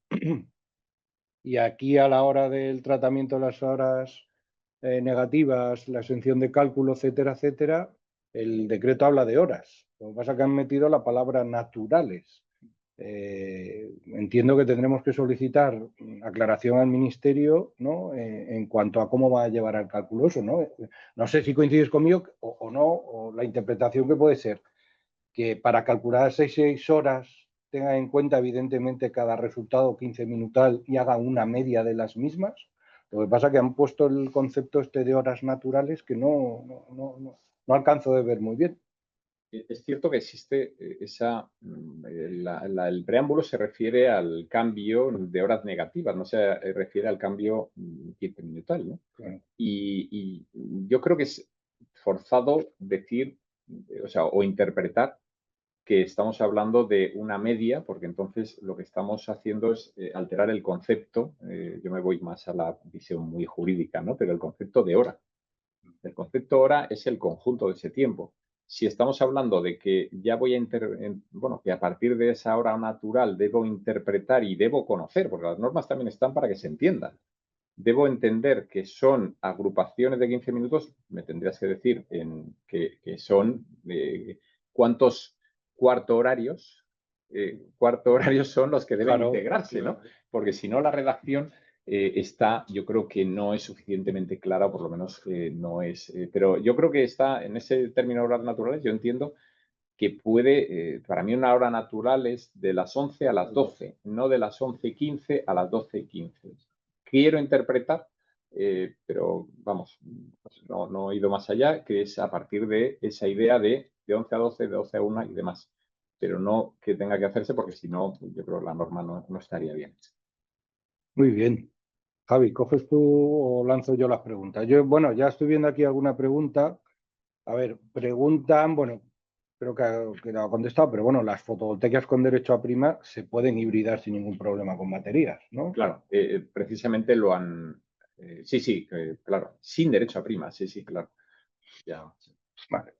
[SPEAKER 1] y aquí a la hora del tratamiento de las horas negativas, la exención de cálculo, etcétera, etcétera, el decreto habla de horas. Lo que pasa es que han metido la palabra naturales. Entiendo que tendremos que solicitar aclaración al Ministerio, ¿no? En cuanto a cómo va a llevar el cálculo eso, ¿no? No sé si coincides conmigo o no, o la interpretación que puede ser que para calcular 6 horas tenga en cuenta evidentemente cada resultado 15 minutal y haga una media de las mismas. Lo que pasa es que han puesto el concepto este de horas naturales que no alcanzo de ver muy bien.
[SPEAKER 2] Es cierto que existe el preámbulo se refiere al cambio de horas negativas, no se refiere al cambio 15 minutal, ¿no?
[SPEAKER 1] Claro.
[SPEAKER 2] Y yo creo que es forzado decir, o interpretar que estamos hablando de una media, porque entonces lo que estamos haciendo es alterar el concepto, yo me voy más a la visión muy jurídica, ¿no? Pero el concepto de hora. El concepto hora es el conjunto de ese tiempo. Si estamos hablando de que ya voy que a partir de esa hora natural debo interpretar y debo conocer, porque las normas también están para que se entiendan. Debo entender que son agrupaciones de 15 minutos, me tendrías que decir que son cuántos cuarto horarios son los que deben
[SPEAKER 1] Claro,
[SPEAKER 2] integrarse, ¿no? Porque si no, la redacción yo creo que no es suficientemente clara, o por lo menos no es. Pero yo creo que está en ese término de horas naturales, yo entiendo que puede, para mí una hora natural es de las 11 a las 12, no de las 11:15 a las 12:15. Quiero interpretar, pero vamos, pues no he ido más allá, que es a partir de esa idea de 11 a 12, de 12 a 1 y demás. Pero no que tenga que hacerse porque si no, yo creo que la norma no estaría bien.
[SPEAKER 1] muy bien. Javi, ¿coges tú o lanzo yo las preguntas? Yo, bueno, ya estoy viendo aquí alguna pregunta. A ver, preguntan, bueno, creo que la he contestado, pero bueno, las fotovoltaicas con derecho a prima se pueden hibridar sin ningún problema con baterías, ¿no?
[SPEAKER 2] Claro, precisamente lo han. Sí, claro, sin derecho a prima, sí, claro. Ya.
[SPEAKER 1] Vale.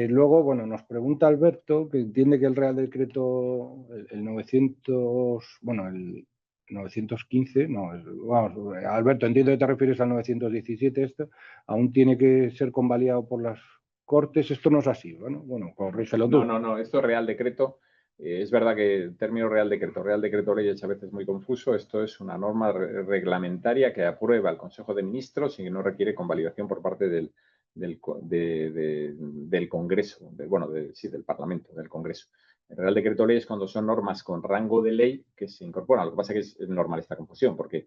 [SPEAKER 1] Luego, bueno, nos pregunta Alberto, que entiende que el Real Decreto, el 900, bueno, el 915, no, vamos, Alberto, entiendo que te refieres al 917, esto, aún tiene que ser convalidado por las Cortes, esto no es así, bueno, corrígelo tú.
[SPEAKER 2] No, esto es Real Decreto. Es verdad que el término Real Decreto Ley es a veces muy confuso. Esto es una norma reglamentaria que aprueba el Consejo de Ministros y que no requiere convalidación por parte del Congreso, del Parlamento, del Congreso. El Real Decreto Ley es cuando son normas con rango de ley que se incorporan. Lo que pasa es que es normal esta confusión, porque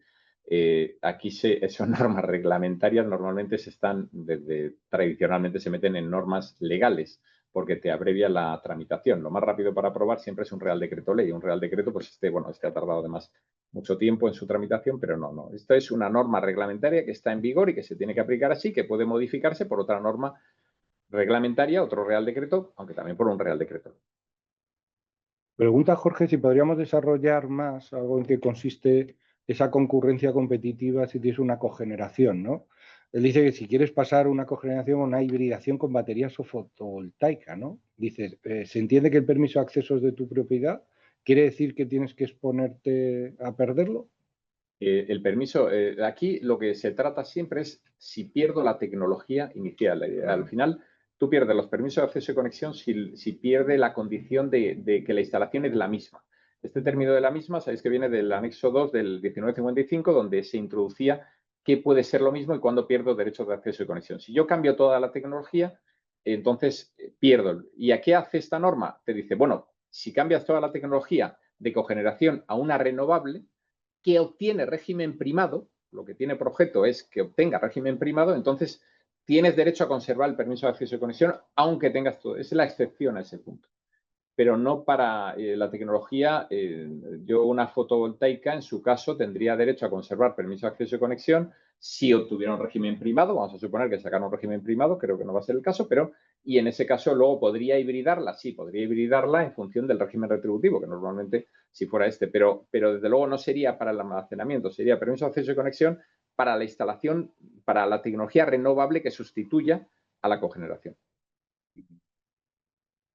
[SPEAKER 2] aquí son normas reglamentarias, normalmente tradicionalmente se meten en normas legales, porque te abrevia la tramitación. Lo más rápido para aprobar siempre es un Real Decreto Ley. Un Real Decreto, pues este ha tardado además mucho tiempo en su tramitación, pero no. Esto es una norma reglamentaria que está en vigor y que se tiene que aplicar así, que puede modificarse por otra norma reglamentaria, otro Real Decreto, aunque también por un Real Decreto.
[SPEAKER 1] Pregunta Jorge si podríamos desarrollar más algo en qué consiste esa concurrencia competitiva si tienes una cogeneración, ¿no? Él dice que si quieres pasar una cogeneración o una hibridación con baterías o fotovoltaica, ¿no? Dices, ¿se entiende que el permiso de acceso es de tu propiedad? ¿Quiere decir que tienes que exponerte a perderlo?
[SPEAKER 2] El permiso, aquí lo que se trata siempre es si pierdo la tecnología inicial. Al final, tú pierdes los permisos de acceso y conexión si pierde la condición de que la instalación es la misma. Este término de la misma, sabéis que viene del anexo 2 del 1955, donde se introducía qué puede ser lo mismo y cuándo pierdo derechos de acceso y conexión. Si yo cambio toda la tecnología, entonces pierdo. ¿Y a qué hace esta norma? Te dice, bueno, si cambias toda la tecnología de cogeneración a una renovable, que obtiene régimen primado, lo que tiene por objeto es que obtenga régimen primado, entonces tienes derecho a conservar el permiso de acceso y conexión, aunque tengas todo. Esa es la excepción a ese punto. Pero no para la tecnología. Yo una fotovoltaica, en su caso, tendría derecho a conservar permiso de acceso y conexión si obtuviera un régimen primado. Vamos a suponer que sacaron un régimen primado, creo que no va a ser el caso, pero y en ese caso luego podría hibridarla, sí, podría hibridarla en función del régimen retributivo, que normalmente si fuera este, pero desde luego no sería para el almacenamiento, sería permiso de acceso y conexión para la instalación, para la tecnología renovable que sustituya a la cogeneración.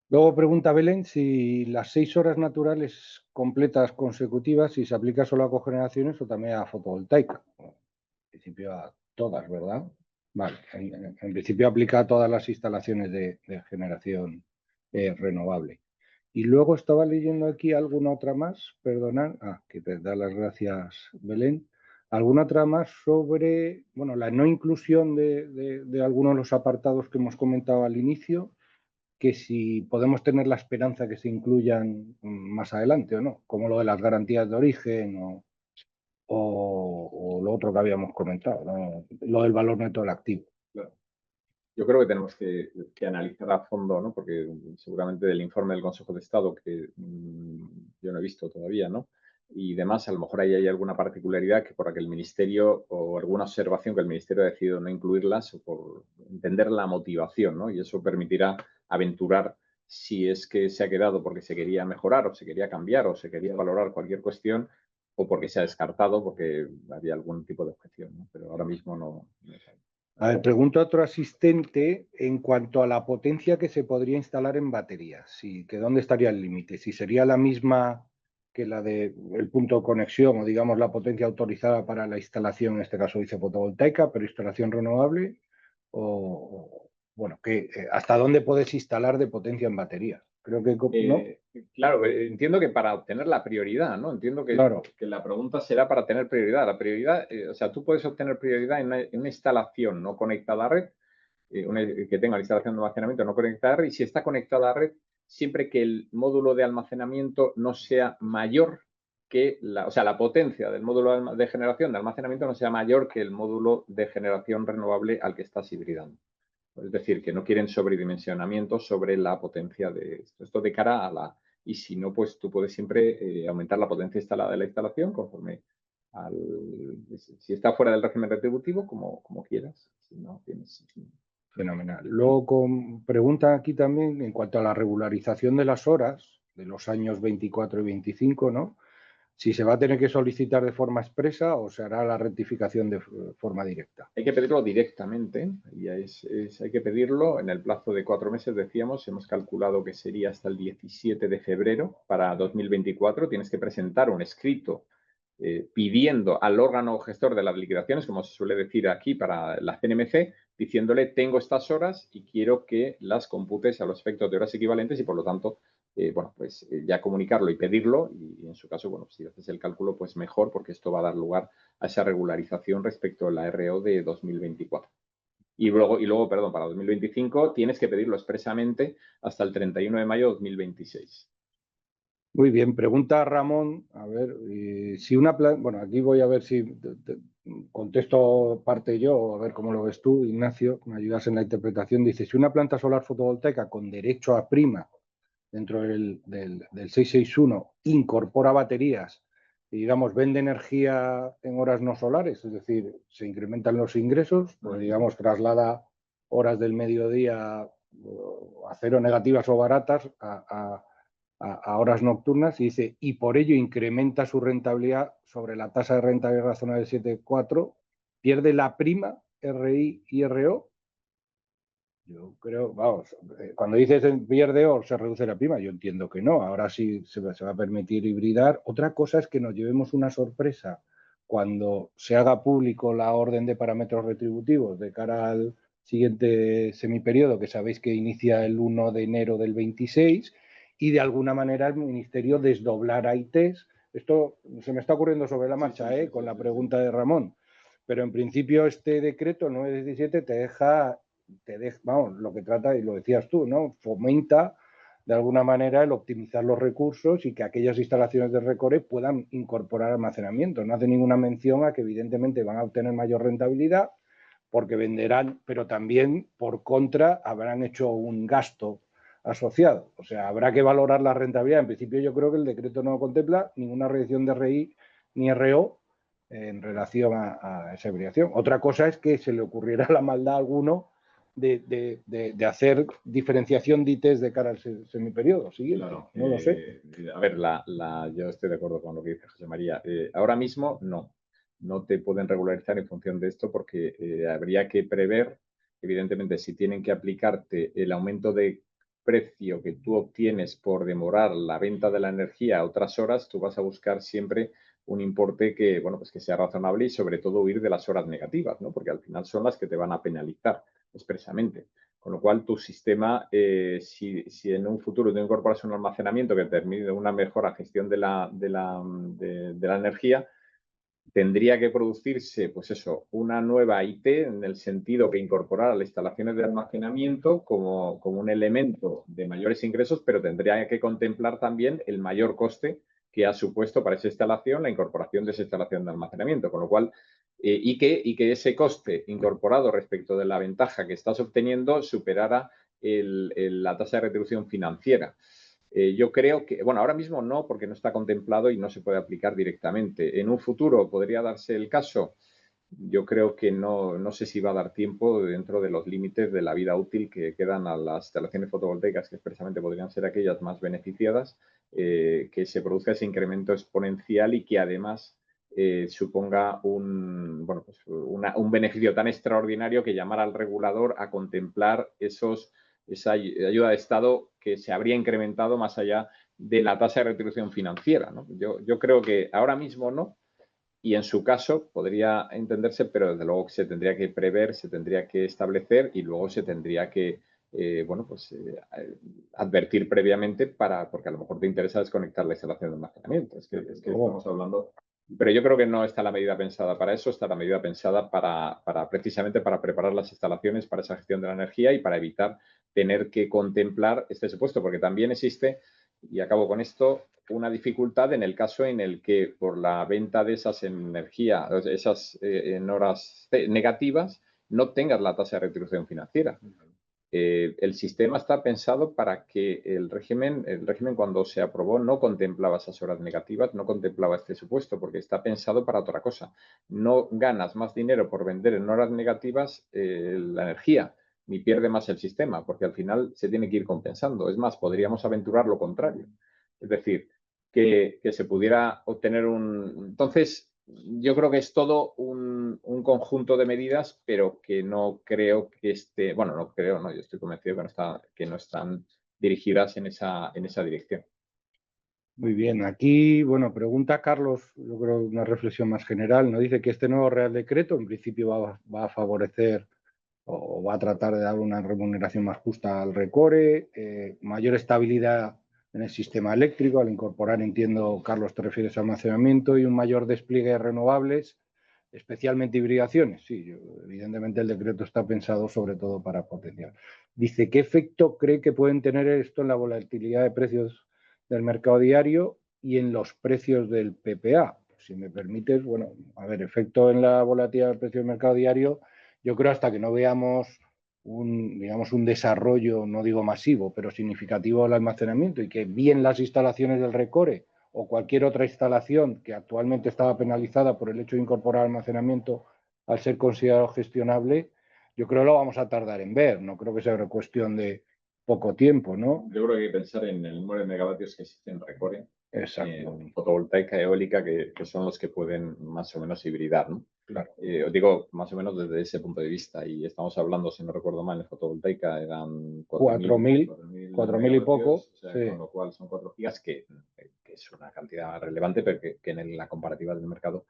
[SPEAKER 1] Luego pregunta Belén si las 6 horas naturales completas consecutivas, si se aplica solo a cogeneraciones o también a fotovoltaica. En principio a todas, ¿verdad? Vale, en principio aplica a todas las instalaciones de generación renovable. Y luego estaba leyendo aquí alguna otra más, perdonad, que te da las gracias Belén, alguna otra más sobre, bueno, la no inclusión de algunos de los apartados que hemos comentado al inicio, que si podemos tener la esperanza que se incluyan más adelante o no, como lo de las garantías de origen o lo otro que habíamos comentado, ¿no? Lo del valor neto del activo.
[SPEAKER 2] Claro. Yo creo que tenemos que analizar a fondo, ¿no? Porque seguramente del informe del Consejo de Estado, que yo no he visto todavía, ¿no? Y demás, a lo mejor ahí hay alguna particularidad que por la que el Ministerio, o alguna observación que el Ministerio ha decidido no incluirlas, o por entender la motivación, ¿no? Y eso permitirá aventurar si es que se ha quedado porque se quería mejorar, o se quería cambiar, o se quería valorar cualquier cuestión, o porque se ha descartado porque había algún tipo de objeción, ¿no? Pero ahora mismo no sabe.
[SPEAKER 1] A ver, pregunto a otro asistente en cuanto a la potencia que se podría instalar en baterías. Que ¿dónde estaría el límite? Si sería la misma que la del punto de conexión o digamos la potencia autorizada para la instalación, en este caso dice fotovoltaica, pero instalación renovable, bueno, ¿hasta dónde puedes instalar de potencia en batería? Creo que no.
[SPEAKER 2] Claro, entiendo que para obtener la prioridad, ¿no? Entiendo
[SPEAKER 1] Claro.
[SPEAKER 2] que la pregunta será para tener prioridad. La prioridad, o sea, tú puedes obtener prioridad en una instalación no conectada a red, que tenga la instalación de almacenamiento no conectada a red, y si está conectada a red, siempre que el módulo de almacenamiento no sea mayor que o sea, la potencia del módulo de generación de almacenamiento no sea mayor que el módulo de generación renovable al que estás hibridando. Es decir, que no quieren sobredimensionamiento sobre la potencia de esto. Esto de cara a la... Y si no, pues tú puedes siempre aumentar la potencia instalada de la instalación conforme al... Si está fuera del régimen retributivo, como quieras. Si no, tienes...
[SPEAKER 1] Fenomenal. Luego preguntan aquí también en cuanto a la regularización de las horas de los años 24 y 25, ¿no? Si se va a tener que solicitar de forma expresa o se hará la rectificación de forma directa.
[SPEAKER 2] Hay que pedirlo directamente, y hay que pedirlo en el plazo de 4 meses, decíamos, hemos calculado que sería hasta el 17 de febrero para 2024. Tienes que presentar un escrito pidiendo al órgano gestor de las liquidaciones, como se suele decir aquí para la CNMC, diciéndole tengo estas horas y quiero que las computes a los efectos de horas equivalentes y por lo tanto, bueno, pues ya comunicarlo y pedirlo y en su caso, bueno, si haces el cálculo, pues mejor porque esto va a dar lugar a esa regularización respecto a la RO de 2024. Y luego, perdón, para 2025 tienes que pedirlo expresamente hasta el 31 de mayo de 2026.
[SPEAKER 1] Muy bien, pregunta Ramón, a ver, si una planta, bueno, aquí voy a ver si contesto parte yo, a ver cómo lo ves tú, Ignacio, me ayudas en la interpretación, dice, si una planta solar fotovoltaica con derecho a prima dentro del 661 incorpora baterías y, digamos, vende energía en horas no solares, es decir, se incrementan los ingresos, pues, digamos, traslada horas del mediodía a cero negativas o baratas a horas nocturnas, y dice, y por ello incrementa su rentabilidad sobre la tasa de rentabilidad razonable de 7,4, pierde la prima RI y RO. Yo creo, vamos, cuando dices pierde o se reduce la prima, yo entiendo que no. Ahora sí se va a permitir hibridar. Otra cosa es que nos llevemos una sorpresa cuando se haga público la orden de parámetros retributivos de cara al siguiente semiperiodo, que sabéis que inicia el 1 de enero del 26, y de alguna manera el Ministerio desdoblará ITs. Esto se me está ocurriendo sobre la marcha, con la pregunta de Ramón. Pero en principio este decreto 917 vamos, lo que trata, y lo decías tú, ¿no? Fomenta de alguna manera el optimizar los recursos y que aquellas instalaciones de Recore puedan incorporar almacenamiento. No hace ninguna mención a que evidentemente van a obtener mayor rentabilidad porque venderán, pero también por contra habrán hecho un gasto asociado. O sea, habrá que valorar la rentabilidad. En principio yo creo que el decreto no contempla ninguna reducción de RI ni RO en relación a esa hibridación. Otra cosa es que se le ocurriera la maldad a alguno de hacer diferenciación de ITs de cara al semiperiodo siguiente.
[SPEAKER 2] Claro,
[SPEAKER 1] no lo sé.
[SPEAKER 2] A ver, yo estoy de acuerdo con lo que dice José María. Ahora mismo no te pueden regularizar en función de esto porque habría que prever, evidentemente, si tienen que aplicarte el aumento de precio que tú obtienes por demorar la venta de la energía a otras horas, tú vas a buscar siempre un importe que, bueno, pues que sea razonable y sobre todo huir de las horas negativas, ¿no? Porque al final son las que te van a penalizar expresamente. Con lo cual, tu sistema, si en un futuro tú incorporas un almacenamiento que termine una mejor gestión de la energía, tendría que producirse, pues eso, una nueva IT en el sentido que incorporara las instalaciones de almacenamiento como un elemento de mayores ingresos, pero tendría que contemplar también el mayor coste que ha supuesto para esa instalación la incorporación de esa instalación de almacenamiento, con lo cual, y que ese coste incorporado respecto de la ventaja que estás obteniendo superara la tasa de retribución financiera. Yo creo que, bueno, ahora mismo no, porque no está contemplado y no se puede aplicar directamente. En un futuro podría darse el caso. Yo creo que no sé si va a dar tiempo dentro de los límites de la vida útil que quedan a las instalaciones fotovoltaicas, que expresamente podrían ser aquellas más beneficiadas, que se produzca ese incremento exponencial y que además suponga un beneficio tan extraordinario que llamar al regulador a contemplar esa ayuda de Estado que se habría incrementado más allá de la tasa de retribución financiera, ¿no? Yo creo que ahora mismo no, y en su caso podría entenderse, pero desde luego se tendría que prever, se tendría que establecer y luego se tendría que advertir previamente porque a lo mejor te interesa desconectar la instalación de almacenamiento. Es que estamos hablando. Pero yo creo que no está la medida pensada para eso, está la medida pensada precisamente para preparar las instalaciones para esa gestión de la energía y para evitar tener que contemplar este supuesto, porque también existe, y acabo con esto, una dificultad en el caso en el que por la venta de esas energías, en horas negativas, no tengas la tasa de retribución financiera. El sistema está pensado para que el régimen cuando se aprobó no contemplaba esas horas negativas, no contemplaba este supuesto, porque está pensado para otra cosa. No ganas más dinero por vender en horas negativas la energía, ni pierde más el sistema, porque al final se tiene que ir compensando. Es más, podríamos aventurar lo contrario. Es decir, que se pudiera obtener Entonces, yo creo que es todo un conjunto de medidas, pero que no creo que esté, bueno, no creo, no, yo estoy convencido que no están dirigidas en esa dirección.
[SPEAKER 1] Muy bien, aquí, bueno, pregunta Carlos, yo creo una reflexión más general, nos dice que este nuevo Real Decreto en principio va a favorecer o va a tratar de dar una remuneración más justa al Recore, mayor estabilidad en el sistema eléctrico, al incorporar, entiendo, Carlos, te refieres a almacenamiento y un mayor despliegue de renovables, especialmente hibridaciones. Sí, evidentemente el decreto está pensado sobre todo para potenciar. Dice, ¿qué efecto cree que pueden tener esto en la volatilidad de precios del mercado diario y en los precios del PPA? Si me permites, bueno, a ver, efecto en la volatilidad del precio del mercado diario, yo creo hasta que no veamos un desarrollo, no digo masivo, pero significativo del almacenamiento y que bien las instalaciones del Recore o cualquier otra instalación que actualmente estaba penalizada por el hecho de incorporar almacenamiento al ser considerado gestionable, yo creo que lo vamos a tardar en ver. No creo que sea una cuestión de poco tiempo, ¿no?
[SPEAKER 2] Yo creo que hay que pensar en el número de megavatios que existen en Recore,
[SPEAKER 1] Exacto.
[SPEAKER 2] en fotovoltaica, eólica, que son los que pueden más o menos hibridar, ¿no?
[SPEAKER 1] Claro.
[SPEAKER 2] Os digo, más o menos desde ese punto de vista, y estamos hablando, si no recuerdo mal, en fotovoltaica eran
[SPEAKER 1] 4.000 y poco,
[SPEAKER 2] megavatios, o sea,
[SPEAKER 1] sí.
[SPEAKER 2] con lo cual son 4 gigas, que es una cantidad relevante, pero que en la comparativa del mercado,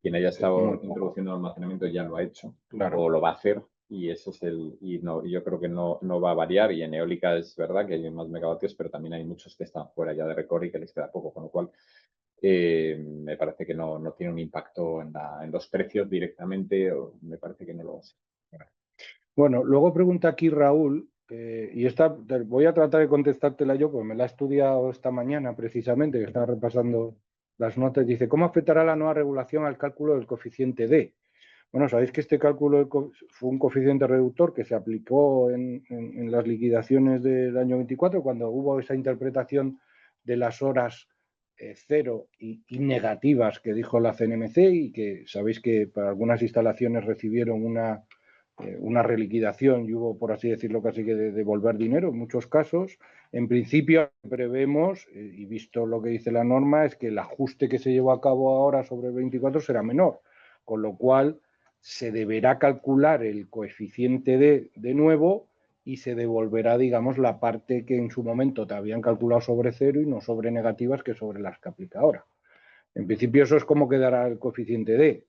[SPEAKER 2] quien haya estado introduciendo almacenamiento ya lo ha hecho,
[SPEAKER 1] claro,
[SPEAKER 2] o lo va a hacer, y ese es yo creo que no va a variar, y en eólica es verdad que hay más megavatios, pero también hay muchos que están fuera ya de Recore y que les queda poco, con lo cual me parece que no tiene un impacto en los precios directamente, o me parece que no lo hace.
[SPEAKER 1] Bueno, luego pregunta aquí Raúl, y esta voy a tratar de contestártela yo, porque me la he estudiado esta mañana precisamente, que estaba repasando las notas. Dice, ¿cómo afectará la nueva regulación al cálculo del coeficiente D? Bueno, sabéis que este cálculo fue un coeficiente reductor que se aplicó en las liquidaciones del año 24, cuando hubo esa interpretación de las horas cero y negativas que dijo la CNMC, y que sabéis que para algunas instalaciones recibieron una reliquidación y hubo, por así decirlo, casi que de devolver dinero en muchos casos. En principio, prevemos, y visto lo que dice la norma, es que el ajuste que se llevó a cabo ahora sobre el 24 será menor, con lo cual se deberá calcular el coeficiente de nuevo y se devolverá, digamos, la parte que en su momento te habían calculado sobre cero y no sobre negativas, que sobre las que aplica ahora. En principio eso es como quedará el coeficiente D.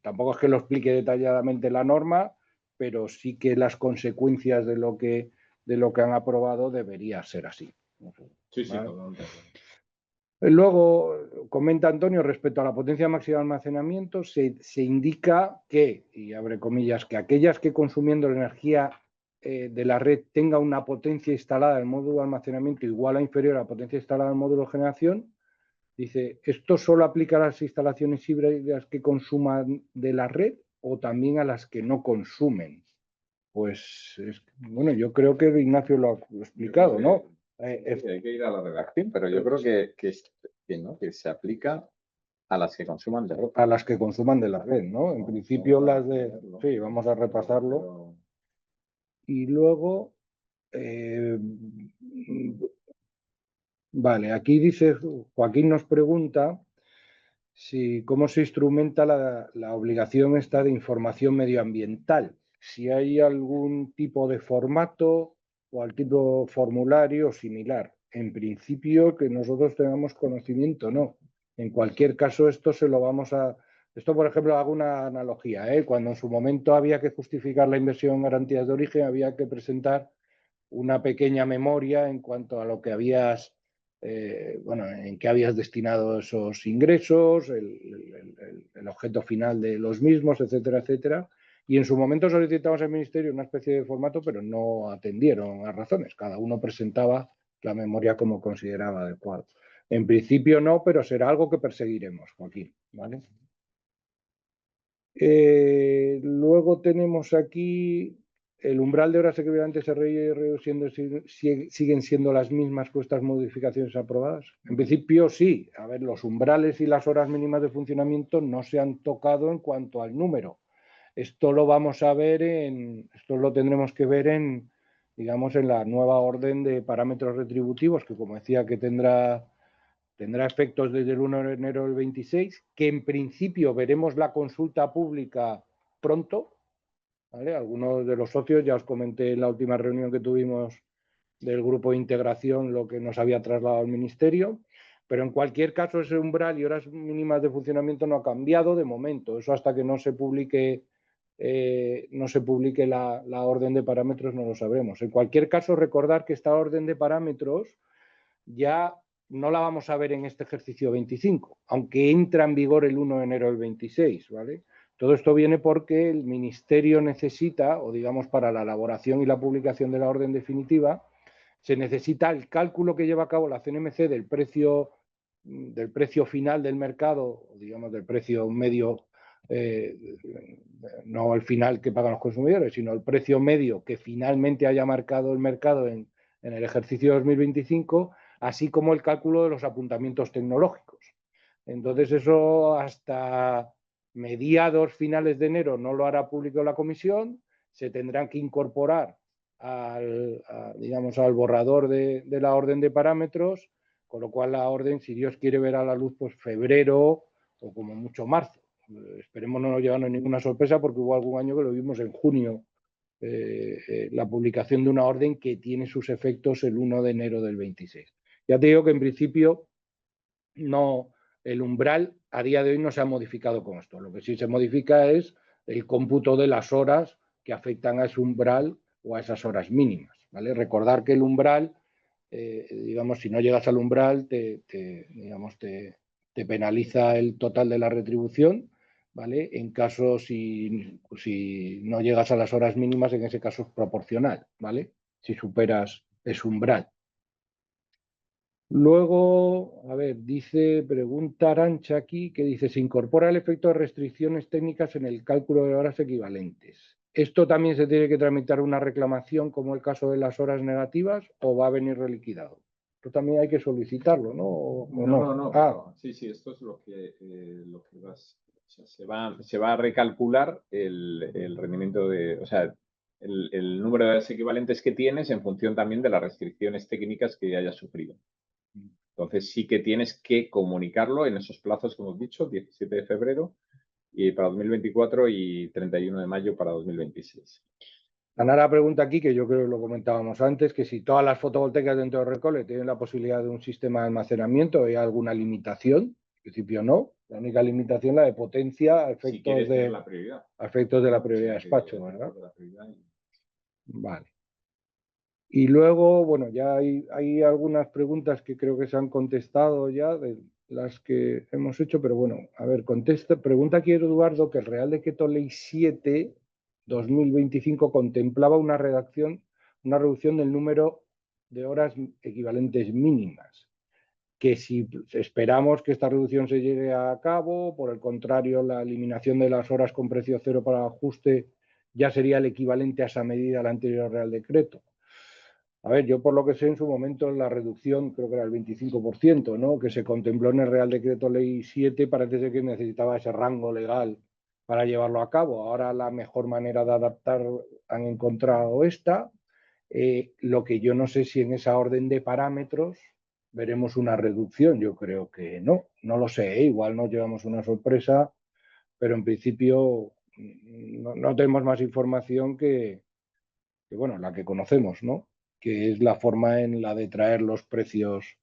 [SPEAKER 1] Tampoco es que lo explique detalladamente la norma, pero sí que las consecuencias de lo que han aprobado debería ser así.
[SPEAKER 2] Sí, sí,
[SPEAKER 1] ¿vale?
[SPEAKER 2] totalmente.
[SPEAKER 1] Luego, comenta Antonio, respecto a la potencia máxima de almacenamiento, se indica que, y abre comillas, que aquellas que consumiendo la energía de la red tenga una potencia instalada en el módulo de almacenamiento igual o inferior a la potencia instalada en el módulo de generación. Dice, ¿esto solo aplica a las instalaciones híbridas que consuman de la red o también a las que no consumen? Pues, bueno, yo creo que Ignacio lo ha explicado, ¿no?
[SPEAKER 2] Hay que ir a la redacción, pero yo creo que se aplica a las que consuman de red.
[SPEAKER 1] A las que consuman de la red, ¿no? En principio las de... Sí, vamos a repasarlo. Y luego... vale, aquí dice, Joaquín nos pregunta cómo se instrumenta la obligación esta de información medioambiental, si hay algún tipo de formato o al tipo formulario similar. En principio, que nosotros tengamos conocimiento, no. En cualquier caso, esto se lo vamos a... Esto, por ejemplo, hago una analogía, ¿eh? Cuando en su momento había que justificar la inversión en garantías de origen, había que presentar una pequeña memoria en cuanto a lo que habías bueno, en qué habías destinado esos ingresos, el objeto final de los mismos, etcétera, etcétera. Y en su momento solicitamos al Ministerio una especie de formato, pero no atendieron a razones. Cada uno presentaba la memoria como consideraba adecuado. En principio no, pero será algo que perseguiremos, Joaquín. ¿Vale? Luego tenemos aquí el umbral de horas equivalentes siguen siendo las mismas con estas modificaciones aprobadas. En principio sí. A ver, los umbrales y las horas mínimas de funcionamiento no se han tocado en cuanto al número. Esto lo vamos a ver esto lo tendremos que ver digamos, en la nueva orden de parámetros retributivos, que como decía que tendrá efectos desde el 1 de enero del 26, que en principio veremos la consulta pública pronto. ¿Vale? Algunos de los socios, ya os comenté en la última reunión que tuvimos del grupo de integración lo que nos había trasladado el Ministerio, pero en cualquier caso ese umbral y horas mínimas de funcionamiento no ha cambiado de momento. Eso hasta que no se publique la orden de parámetros no lo sabremos. En cualquier caso, recordar que esta orden de parámetros ya no la vamos a ver en este ejercicio 25, aunque entra en vigor el 1 de enero del 26, ¿vale? Todo esto viene porque el Ministerio necesita, o digamos para la elaboración y la publicación de la orden definitiva, se necesita el cálculo que lleva a cabo la CNMC del precio final del mercado, digamos del precio medio, no el final que pagan los consumidores, sino el precio medio que finalmente haya marcado el mercado en el ejercicio 2025, así como el cálculo de los apuntamientos tecnológicos. Entonces eso hasta mediados, finales de enero no lo hará público la comisión, se tendrán que incorporar digamos, al borrador de la orden de parámetros, con lo cual la orden, si Dios quiere ver a la luz, pues febrero o como mucho marzo. Esperemos no nos llevarnos ninguna sorpresa porque hubo algún año que lo vimos en junio, la publicación de una orden que tiene sus efectos el 1 de enero del 26. Ya te digo que en principio no, el umbral a día de hoy no se ha modificado con esto. Lo que sí se modifica es el cómputo de las horas que afectan a ese umbral o a esas horas mínimas, ¿vale? Recordar que el umbral, digamos, si no llegas al umbral, digamos, te penaliza el total de la retribución, ¿vale? En caso, si no llegas a las horas mínimas, en ese caso es proporcional, ¿vale? Si superas ese umbral. Luego, a ver, pregunta Arancha aquí, que dice, se incorpora el efecto de restricciones técnicas en el cálculo de horas equivalentes. ¿Esto también se tiene que tramitar una reclamación como el caso de las horas negativas o va a venir reliquidado? Esto también hay que solicitarlo, ¿no?
[SPEAKER 2] No. Sí, esto es lo que vas. O sea, se va a recalcular el rendimiento o sea, el número de horas equivalentes que tienes en función también de las restricciones técnicas que hayas sufrido. Entonces sí que tienes que comunicarlo en esos plazos que hemos dicho, 17 de febrero y para 2024 y 31 de mayo para 2026.
[SPEAKER 1] Ana pregunta aquí, que yo creo que lo comentábamos antes, que si todas las fotovoltaicas dentro de Recole tienen la posibilidad de un sistema de almacenamiento, ¿hay alguna limitación? En principio no. La única limitación es la de potencia a efectos de la prioridad de despacho, ¿verdad? Vale. Y luego, bueno, ya hay algunas preguntas que creo que se han contestado ya de las que hemos hecho, pero bueno, a ver, pregunta aquí Eduardo que el Real Decreto Ley 7/2025 contemplaba una reducción del número de horas equivalentes mínimas, que si esperamos que esta reducción se lleve a cabo, por el contrario, la eliminación de las horas con precio cero para ajuste ya sería el equivalente a esa medida al anterior Real Decreto. A ver, yo por lo que sé en su momento la reducción creo que era el 25%, ¿no? Que se contempló en el Real Decreto Ley 7, parece ser que necesitaba ese rango legal para llevarlo a cabo. Ahora la mejor manera de adaptar han encontrado esta. Lo que yo no sé si en esa orden de parámetros veremos una reducción. Yo creo que no lo sé. Igual nos llevamos una sorpresa, pero en principio no tenemos más información bueno, la que conocemos, ¿no? Que es la forma en la de traer los precios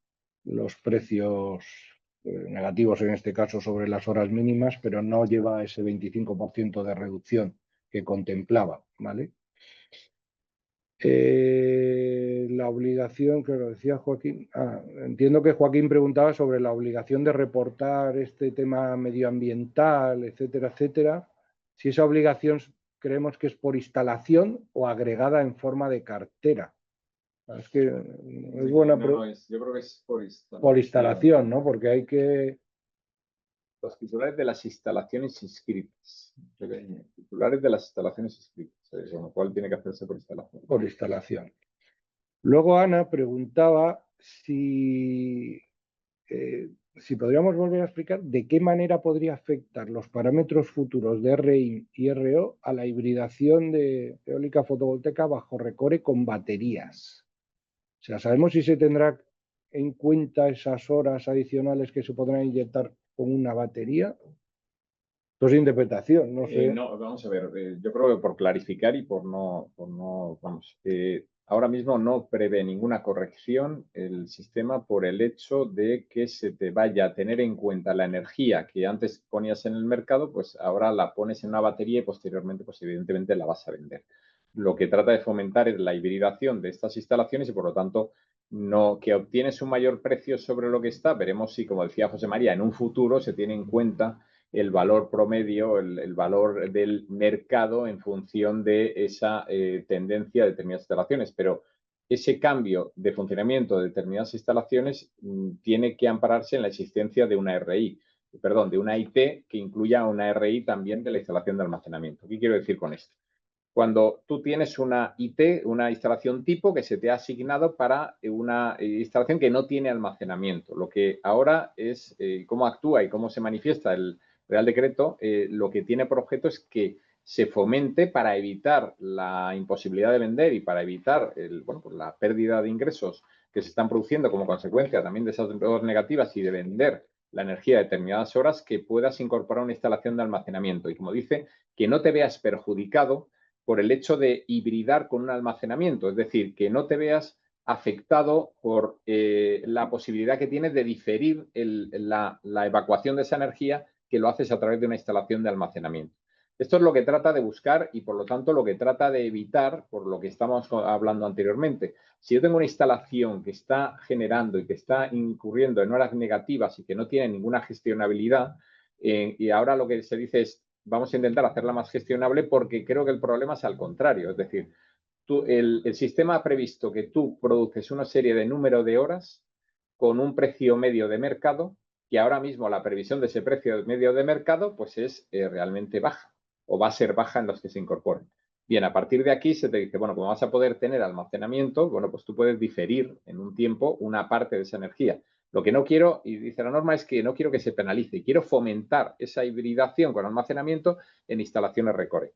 [SPEAKER 1] negativos, en este caso, sobre las horas mínimas, pero no lleva ese 25% de reducción que contemplaba, ¿vale? La obligación, que lo decía Joaquín, entiendo que Joaquín preguntaba sobre la obligación de reportar este tema medioambiental, etcétera, etcétera. Si esa obligación creemos que es por instalación o agregada en forma de cartera. Es que es buena pregunta.
[SPEAKER 2] Yo creo que es
[SPEAKER 1] Por instalación, ¿no? Porque hay que...
[SPEAKER 2] Los titulares de las instalaciones inscritas. Titulares de las instalaciones inscritas, con lo cual tiene que hacerse por instalación.
[SPEAKER 1] Por instalación. Luego Ana preguntaba si podríamos volver a explicar de qué manera podría afectar los parámetros futuros de RI y RO a la hibridación de eólica fotovoltaica bajo Recore con baterías. O sea, ¿sabemos si se tendrá en cuenta esas horas adicionales que se podrán inyectar con una batería? Esto es interpretación, no sé.
[SPEAKER 2] No, vamos a ver, yo creo que por clarificar y por no vamos, ahora mismo no prevé ninguna corrección el sistema por el hecho de que se te vaya a tener en cuenta la energía que antes ponías en el mercado, pues ahora la pones en una batería y posteriormente, pues evidentemente la vas a vender. Lo que trata de fomentar es la hibridación de estas instalaciones y por lo tanto no que obtienes un mayor precio sobre lo que está. Veremos si, como decía José María, en un futuro se tiene en cuenta el valor promedio, el valor del mercado en función de esa tendencia de determinadas instalaciones. Pero ese cambio de funcionamiento de determinadas instalaciones tiene que ampararse en la existencia de una de una IT que incluya una RI también de la instalación de almacenamiento. ¿Qué quiero decir con esto? cuando tú tienes una IT, una instalación tipo que se te ha asignado para una instalación que no tiene almacenamiento. Lo que ahora es cómo actúa y cómo se manifiesta el Real Decreto, lo que tiene por objeto es que se fomente para evitar la imposibilidad de vender y para evitar pues la pérdida de ingresos que se están produciendo como consecuencia también de esas dos negativas y de vender la energía a determinadas horas, que puedas incorporar una instalación de almacenamiento. Y como dice, que no te veas perjudicado por el hecho de hibridar con un almacenamiento, es decir, que no te veas afectado por la posibilidad que tienes de diferir la evacuación de esa energía, que lo haces a través de una instalación de almacenamiento. Esto es lo que trata de buscar y, por lo tanto, lo que trata de evitar, por lo que estamos hablando anteriormente. Si yo tengo una instalación que está generando y que está incurriendo en horas negativas y que no tiene ninguna gestionabilidad, y ahora lo que se dice es, vamos a intentar hacerla más gestionable, porque creo que el problema es al contrario. Es decir, el sistema ha previsto que tú produces una serie de número de horas con un precio medio de mercado, que ahora mismo la previsión de ese precio medio de mercado pues es realmente baja, o va a ser baja en los que se incorporen. Bien, a partir de aquí se te dice, bueno, como vas a poder tener almacenamiento, bueno, pues tú puedes diferir en un tiempo una parte de esa energía. Lo que no quiero, y dice la norma, es que no quiero que se penalice, quiero fomentar esa hibridación con almacenamiento en instalaciones RECORE.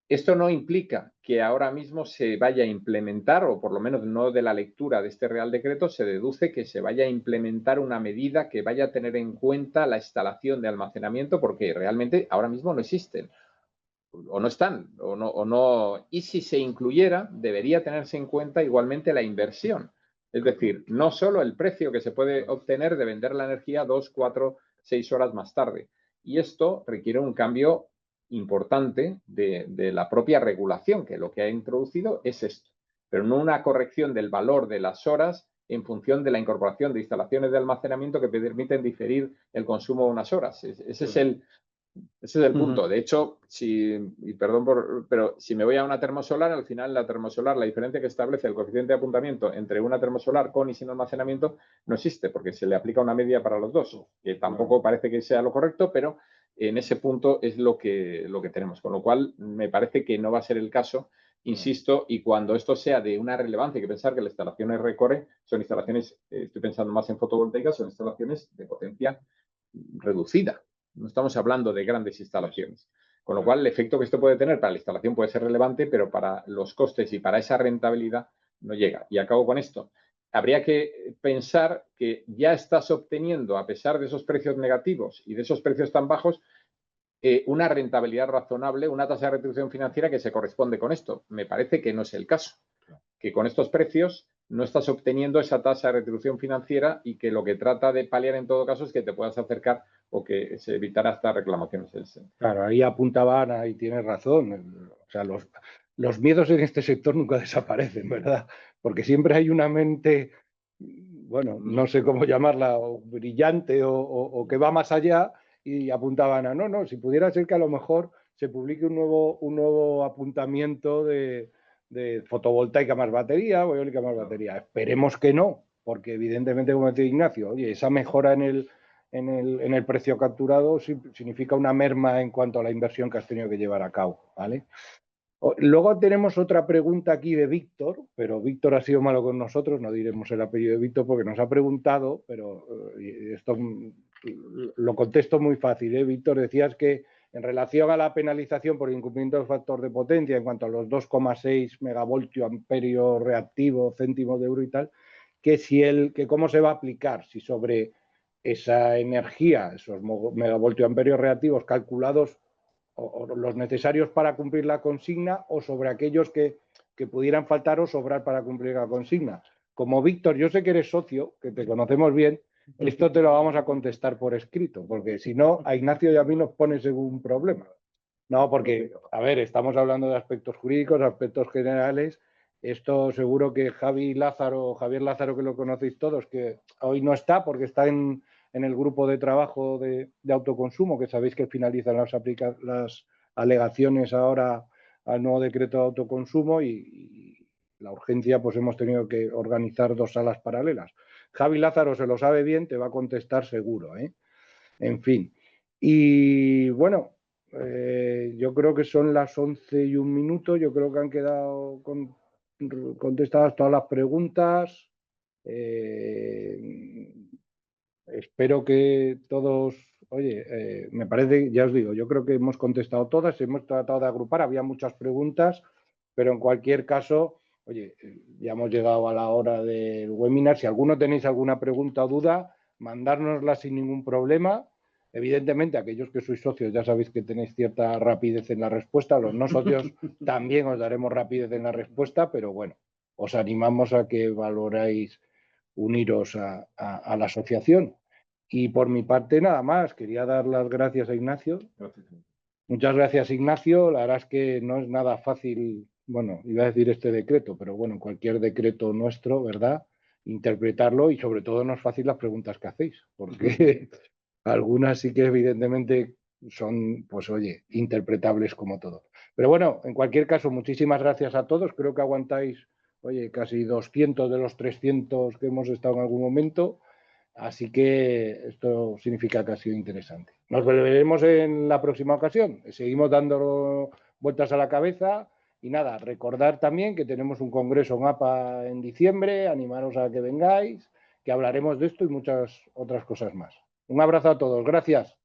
[SPEAKER 2] Esto no implica que ahora mismo se vaya a implementar, o por lo menos no de la lectura de este Real Decreto, se deduce que se vaya a implementar una medida que vaya a tener en cuenta la instalación de almacenamiento, porque realmente ahora mismo no existen, o no están, o no. Y si se incluyera, debería tenerse en cuenta igualmente la inversión. Es decir, no solo el precio que se puede obtener de vender la energía 2, 4, 6 horas más tarde. Y esto requiere un cambio importante de la propia regulación, que lo que ha introducido es esto, pero no una corrección del valor de las horas en función de la incorporación de instalaciones de almacenamiento que permiten diferir el consumo de unas horas. Ese es el punto. De hecho, y perdón, pero si me voy a una termosolar, al final la termosolar, la diferencia que establece el coeficiente de apuntamiento entre una termosolar con y sin almacenamiento no existe, porque se le aplica una media para los dos, que tampoco parece que sea lo correcto, pero en ese punto es lo que tenemos. Con lo cual, me parece que no va a ser el caso, insisto, y cuando esto sea de una relevancia, hay que pensar que las instalaciones RECORE son instalaciones, estoy pensando más en fotovoltaicas, son instalaciones de potencia reducida. No estamos hablando de grandes instalaciones. Con lo cual, el efecto que esto puede tener para la instalación puede ser relevante, pero para los costes y para esa rentabilidad no llega. Y acabo con esto. Habría que pensar que ya estás obteniendo, a pesar de esos precios negativos y de esos precios tan bajos, una rentabilidad razonable, una tasa de retribución financiera que se corresponde con esto. Me parece que no es el caso. Que con estos precios no estás obteniendo esa tasa de retribución financiera, y que lo que trata de paliar en todo caso es que te puedas acercar o que se evitara estas reclamaciones.
[SPEAKER 1] Claro, ahí apuntaba Ana y tienes razón. O sea, los miedos en este sector nunca desaparecen, ¿verdad? Porque siempre hay una mente, bueno, no sé cómo llamarla, o brillante o que va más allá, y apuntaba Ana, no, si pudiera ser que a lo mejor se publique un nuevo apuntamiento de fotovoltaica más batería o eólica más batería. Esperemos que no, porque evidentemente, como decía Ignacio, oye, esa mejora en el precio capturado significa una merma en cuanto a la inversión que has tenido que llevar a cabo, ¿vale? Luego tenemos otra pregunta aquí de Víctor, pero Víctor ha sido malo con nosotros, no diremos el apellido de Víctor porque nos ha preguntado, pero esto lo contesto muy fácil, ¿eh? Víctor, decías que en relación a la penalización por incumplimiento del factor de potencia en cuanto a los 2,6 megavoltio amperio reactivo, céntimos de euro y tal, que cómo se va a aplicar, si sobre esa energía, esos megavoltio amperios reactivos calculados o los necesarios para cumplir la consigna, o sobre aquellos que pudieran faltar o sobrar para cumplir la consigna. Como Víctor, yo sé que eres socio, que te conocemos bien, esto te lo vamos a contestar por escrito, porque si no, a Ignacio y a mí nos pone según problema. No, porque, a ver, estamos hablando de aspectos jurídicos, aspectos generales. Esto seguro que Javier Lázaro, que lo conocéis todos, que hoy no está porque está en el grupo de trabajo de autoconsumo, que sabéis que finalizan las alegaciones ahora al nuevo decreto de autoconsumo, y la urgencia, pues hemos tenido que organizar 2 salas paralelas. Javi Lázaro se lo sabe bien, te va a contestar seguro, ¿eh? En fin. Y bueno, yo creo que son las 11:01. Yo creo que han quedado contestadas todas las preguntas. Espero que todos, oye, me parece, ya os digo, yo creo que hemos contestado todas, hemos tratado de agrupar, había muchas preguntas, pero en cualquier caso, oye, ya hemos llegado a la hora del webinar. Si alguno tenéis alguna pregunta o duda, mandárnosla sin ningún problema. Evidentemente, aquellos que sois socios ya sabéis que tenéis cierta rapidez en la respuesta, los no socios también os daremos rapidez en la respuesta, pero bueno, os animamos a que valoráis uniros a la asociación. Y por mi parte, nada más. Quería dar las gracias a Ignacio.
[SPEAKER 2] Gracias.
[SPEAKER 1] Muchas gracias, Ignacio. La verdad es que no es nada fácil, bueno, iba a decir este decreto, pero bueno, cualquier decreto nuestro, ¿verdad? Interpretarlo, y sobre todo no es fácil las preguntas que hacéis, porque algunas sí que evidentemente son, pues oye, interpretables como todo. Pero bueno, en cualquier caso, muchísimas gracias a todos. Creo que aguantáis, oye, casi 200 de los 300 que hemos estado en algún momento. Así que esto significa que ha sido interesante. Nos veremos en la próxima ocasión. Seguimos dando vueltas a la cabeza. Y nada, recordar también que tenemos un congreso en APA en diciembre. Animaros a que vengáis, que hablaremos de esto y muchas otras cosas más. Un abrazo a todos. Gracias.